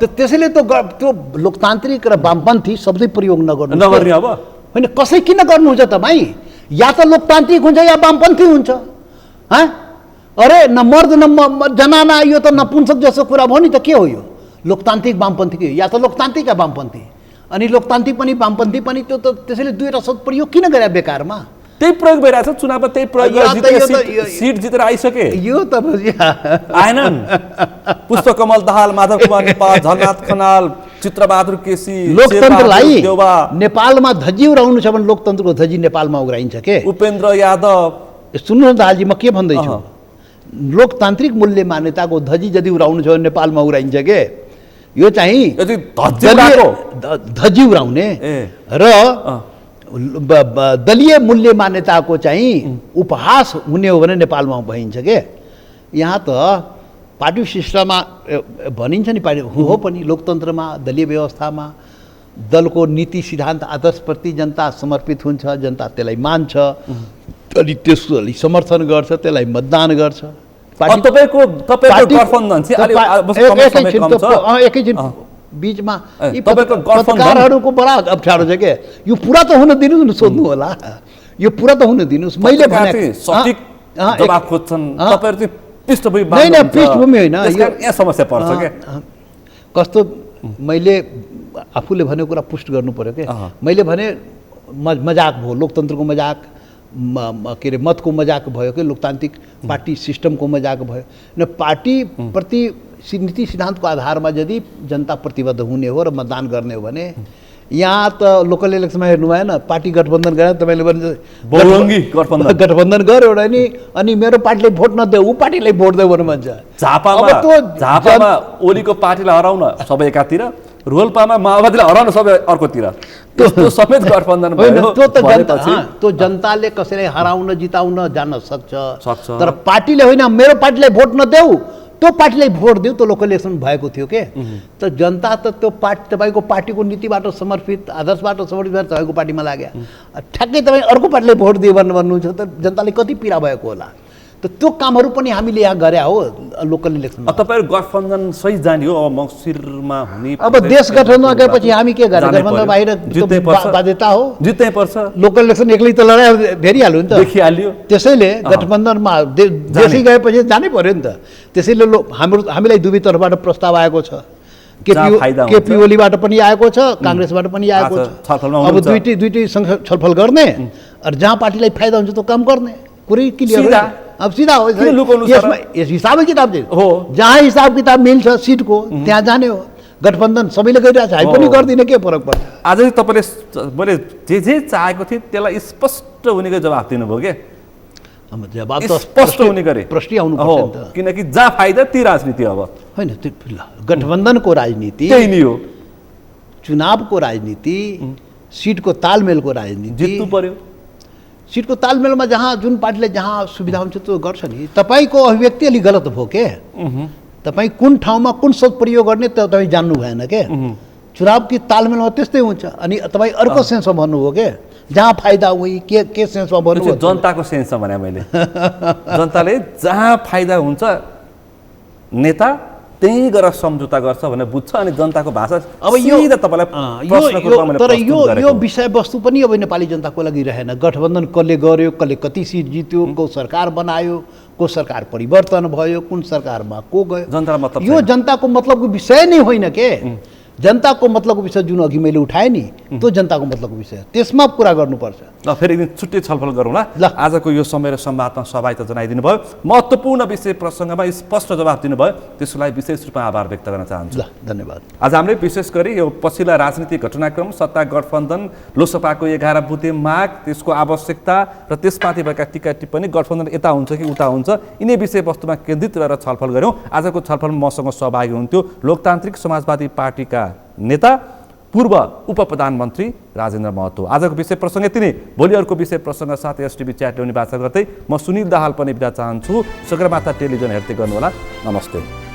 त्यसैले त्यो लोकतान्त्रिक र वामपन्थी शब्दै प्रयोग नगर्नु। अब होइन, कसै किन गर्नुहुन्छ तपाईँ? या त लोकतान्त्रिक हुन्छ या वामपन्थी हुन्छ। अरे न मर्द न जनाना, यो त नपुंसक जस्तो कुरा भयो नि त। के हो यो लोकतान्त्रिक वामपन्थी? या त लोकतान्त्रिक या वामपन्थी, अनि लोकतान्त्रिक पनि वामपन्थी पनि। त्यो त त्यसैले दुईवटा शब्द प्रयोग किन गरे बेकारमा? त्यही प्रयोग भइरहेछ चुनावमा, त्यही प्रयोग सिट जितेर आइसके। यो त आएनन्। पुष्पकमल दाहाल, माधव कुमार नेपाल, झलनाथ खनाल, चित्रबहादुर केसी। लोकतन्त्रलाई नेपालमा धजी उडाउनु छ भने लोकतन्त्रको धजी नेपालमा उग्राइन्छ के। उपेन्द्र यादव, सुन्नु न दाहालजी, म के भन्दैछु, लोकतान्त्रिक मूल्य मान्यताको धजी यदि उडाउनु छ भने नेपालमा उग्राइन्छ के। यो चाहिँ धजी उडाउने र दलीय मूल्य मान्यताको चाहिँ उपहास हुने हो भने नेपालमा भइन्छ के। यहाँ त पार्टी सिस्टममा भनिन्छ नि, पार्टी हो पनि लोकतन्त्रमा, दलीय व्यवस्थामा दलको नीति सिद्धान्त आदर्शप्रति जनता समर्पित हुन्छ, जनता त्यसलाई मान्छ, अनि त्यसलाई समर्थन गर्छ, त्यसलाई मतदान गर्छ। एकैछिन बीचमा पत्रकारहरूको बडा अप्ठ्यारो छ के। यो पुरा त हुन दिनुहोस् न, सोध्नु होला, यो पुरा त हुन दिनुहोस्। मैले भने सठिक जवाफ खोज्छन् तपाईहरु चाहिँ पृष्ठभूमि होइन, पृष्ठभूमि होइन, यहाँ समस्या पर्छ के। कस्तो मैले आफूले भनेको कुरा पुष्ट गर्नु पर्यो के। अँ। मैले भने मजाक भयो, लोकतन्त्रको मजाक, के अरे मतको मजाक भयो कि लोकतान्त्रिक पार्टी सिस्टमको मजाक भयो। न पार्टी प्रति नीति सिद्धान्तको आधारमा यदि जनता प्रतिबद्ध हुने हो र मतदान गर्ने हो भने यहाँ त लोकल इलेक्सनमा हेर्नु भएन, पार्टी गठबन्धन गरेर तपाईँले भने बहुरङ्गी गठबन्धन गर्यो एउटा नि, अनि मेरो पार्टीले भोट नदेऊ ऊ पार्टीलाई भोट देऊ भन्नु भन्छ। झापामा ओलीको पार्टीलाई हराउन सबै एकातिर, रोल्पामा माओवादीलाई हराउन सबै अर्कोतिर, त्यो समेत गठबन्धन भयो। त्यो जनताले कसैलाई हराउन जिताउन जान्न सक्छ, तर पार्टीले होइन मेरो पार्टीलाई भोट नदेऊ त्यो पार्टीलाई भोट दियो। त्यो लोकल इलेक्सन भएको थियो के। त जनता त त्यो पार्टी तपाईँको पार्टीको नीतिबाट समर्पित, आदर्शबाट समर्पित भएर तपाईँको पार्टीमा लाग्यो। ठ्याक्कै तपाईँ अर्को पार्टीलाई भोट दियो भन्नुहुन्छ त जनताले कति पीडा भएको होला। त त्यो कामहरू पनि हामीले यहाँ गरे हो लोकल इलेक्सनमा। तपाईँहरू गठबन्धन सही जाने हो अब मङ्सिरमा हुने। अब देश गठबन्धनमा गएपछि हामी के गर्ने? गठबन्धन बाहिर बाध्यता हो, जित्नै पर्छ। लोकल इलेक्सन एक्लै त लडाइ भेटिहाल्यो नि त, देखिहाल्यो। त्यसैले गठबन्धनमा देशै गएपछि जानै पर्यो नि त। त्यसैले हामीलाई दुवै तर्फबाट प्रस्ताव आएको छ। केपी ओलीबाट पनि आएको छ, काङ्ग्रेसबाट पनि आएको छ। अब दुईटैसँग छलफल गर्ने, र जहाँ पार्टीलाई फाइदा हुन्छ त्यो काम गर्ने। कुरै क्लियर अब सीधा हो। यस हिसाबै किताब हो, जहाँ हिसाब किताब मिल्छ सिटको त्यहाँ जाने हो। गठबन्धन सबैले गरिरहेको छ, हामी पनि गर्दिनँ, के फरक पर्छ। आज तपाईँले मैले जे चाहेको थिएँ त्यसलाई स्पष्ट हुनेको जवाफ दिनुभयो के। जवाब त स्पष्ट हुने गरे प्रश्न आउनु पर्छ, किनकि जहाँ फाइदा ती राजनीति अब होइन। त्यो गठबन्धनको राजनीति त्यही नै हो, चुनावको राजनीति, सिटको तालमेलको राजनीति जित्नु पर्यो। सिटको तालमेलमा जहाँ जुन पार्टीले जहाँ सुविधा हुन्छ त्यो गर्छ नि। तपाईँको अभिव्यक्ति अलिक गलत भयो के। तपाईँ कुन ठाउँमा कुन शब्द प्रयोग गर्ने त तपाईँ जान्नु भएन के। चुनावको तालमेलमा त्यस्तै हुन्छ। अनि तपाईँ अर्को सेन्समा भन्नुभयो के, जहाँ फाइदा हुई के सेन्समा भन्नुभयो? जनताको सेन्समा भने मैले जनताले जहाँ फाइदा हुन्छ नेता त्यही गरेर सम्झौता गर्छ भनेर बुझ्छ। अनि जनताको भाषा अब यो तपाईँलाई तर यो विषयवस्तु पनि अब नेपाली जनताको लागि रहेन। गठबन्धन कसले गर्यो, कसले कति सिट जित्यो, को सरकार बनायो, को सरकार परिवर्तन भयो, कुन सरकारमा को गयो, जनतालाई मतलब यो जनताको मतलबको विषय नै होइन के। जनताको मतलबको विषय जुन अघि मैले उठाएँ नि, त्यो जनताको मतलबको विषय, त्यसमा कुरा गर्नुपर्छ। ल फेरि एकदिन छुट्टै छलफल गरौँला। आजको यो समय र संवादमा सहभागिता जनाइदिनु भयो, महत्त्वपूर्ण विषय प्रसङ्गमा स्पष्ट जवाफ दिनुभयो, त्यसको लागि विशेष रूपमा आभार व्यक्त गर्न चाहन्छु। ल धन्यवाद। आज हामीले विशेष गरी यो पछिल्ला राजनीतिक घटनाक्रम, सत्ता गठबन्धन, लोकसभाको 11 बुँदे माग, त्यसको आवश्यकता र त्यसमाथि भएका टिका टिप्पणी, गठबन्धन यता हुन्छ कि उता हुन्छ, यिनै विषयवस्तुमा केन्द्रित रहेर छलफल गऱ्यौँ। आजको छलफलमा मसँग सहभागी हुनुहुन्थ्यो लोकतान्त्रिक समाजवादी पार्टीका नेता पूर्व उपप्रधानमन्त्री राजेन्द्र महतो। आजको विषय प्रसङ्ग यति नै। भोलि अर्को विषय प्रसङ्ग साथै एसटिभी च्याट ल्याउने बाचा गर्दै म सुनिल दाहाल पनि बिदा चाहन्छु। सगरमाथा टेलिभिजन हेर्दै गर्नुहोला। नमस्ते।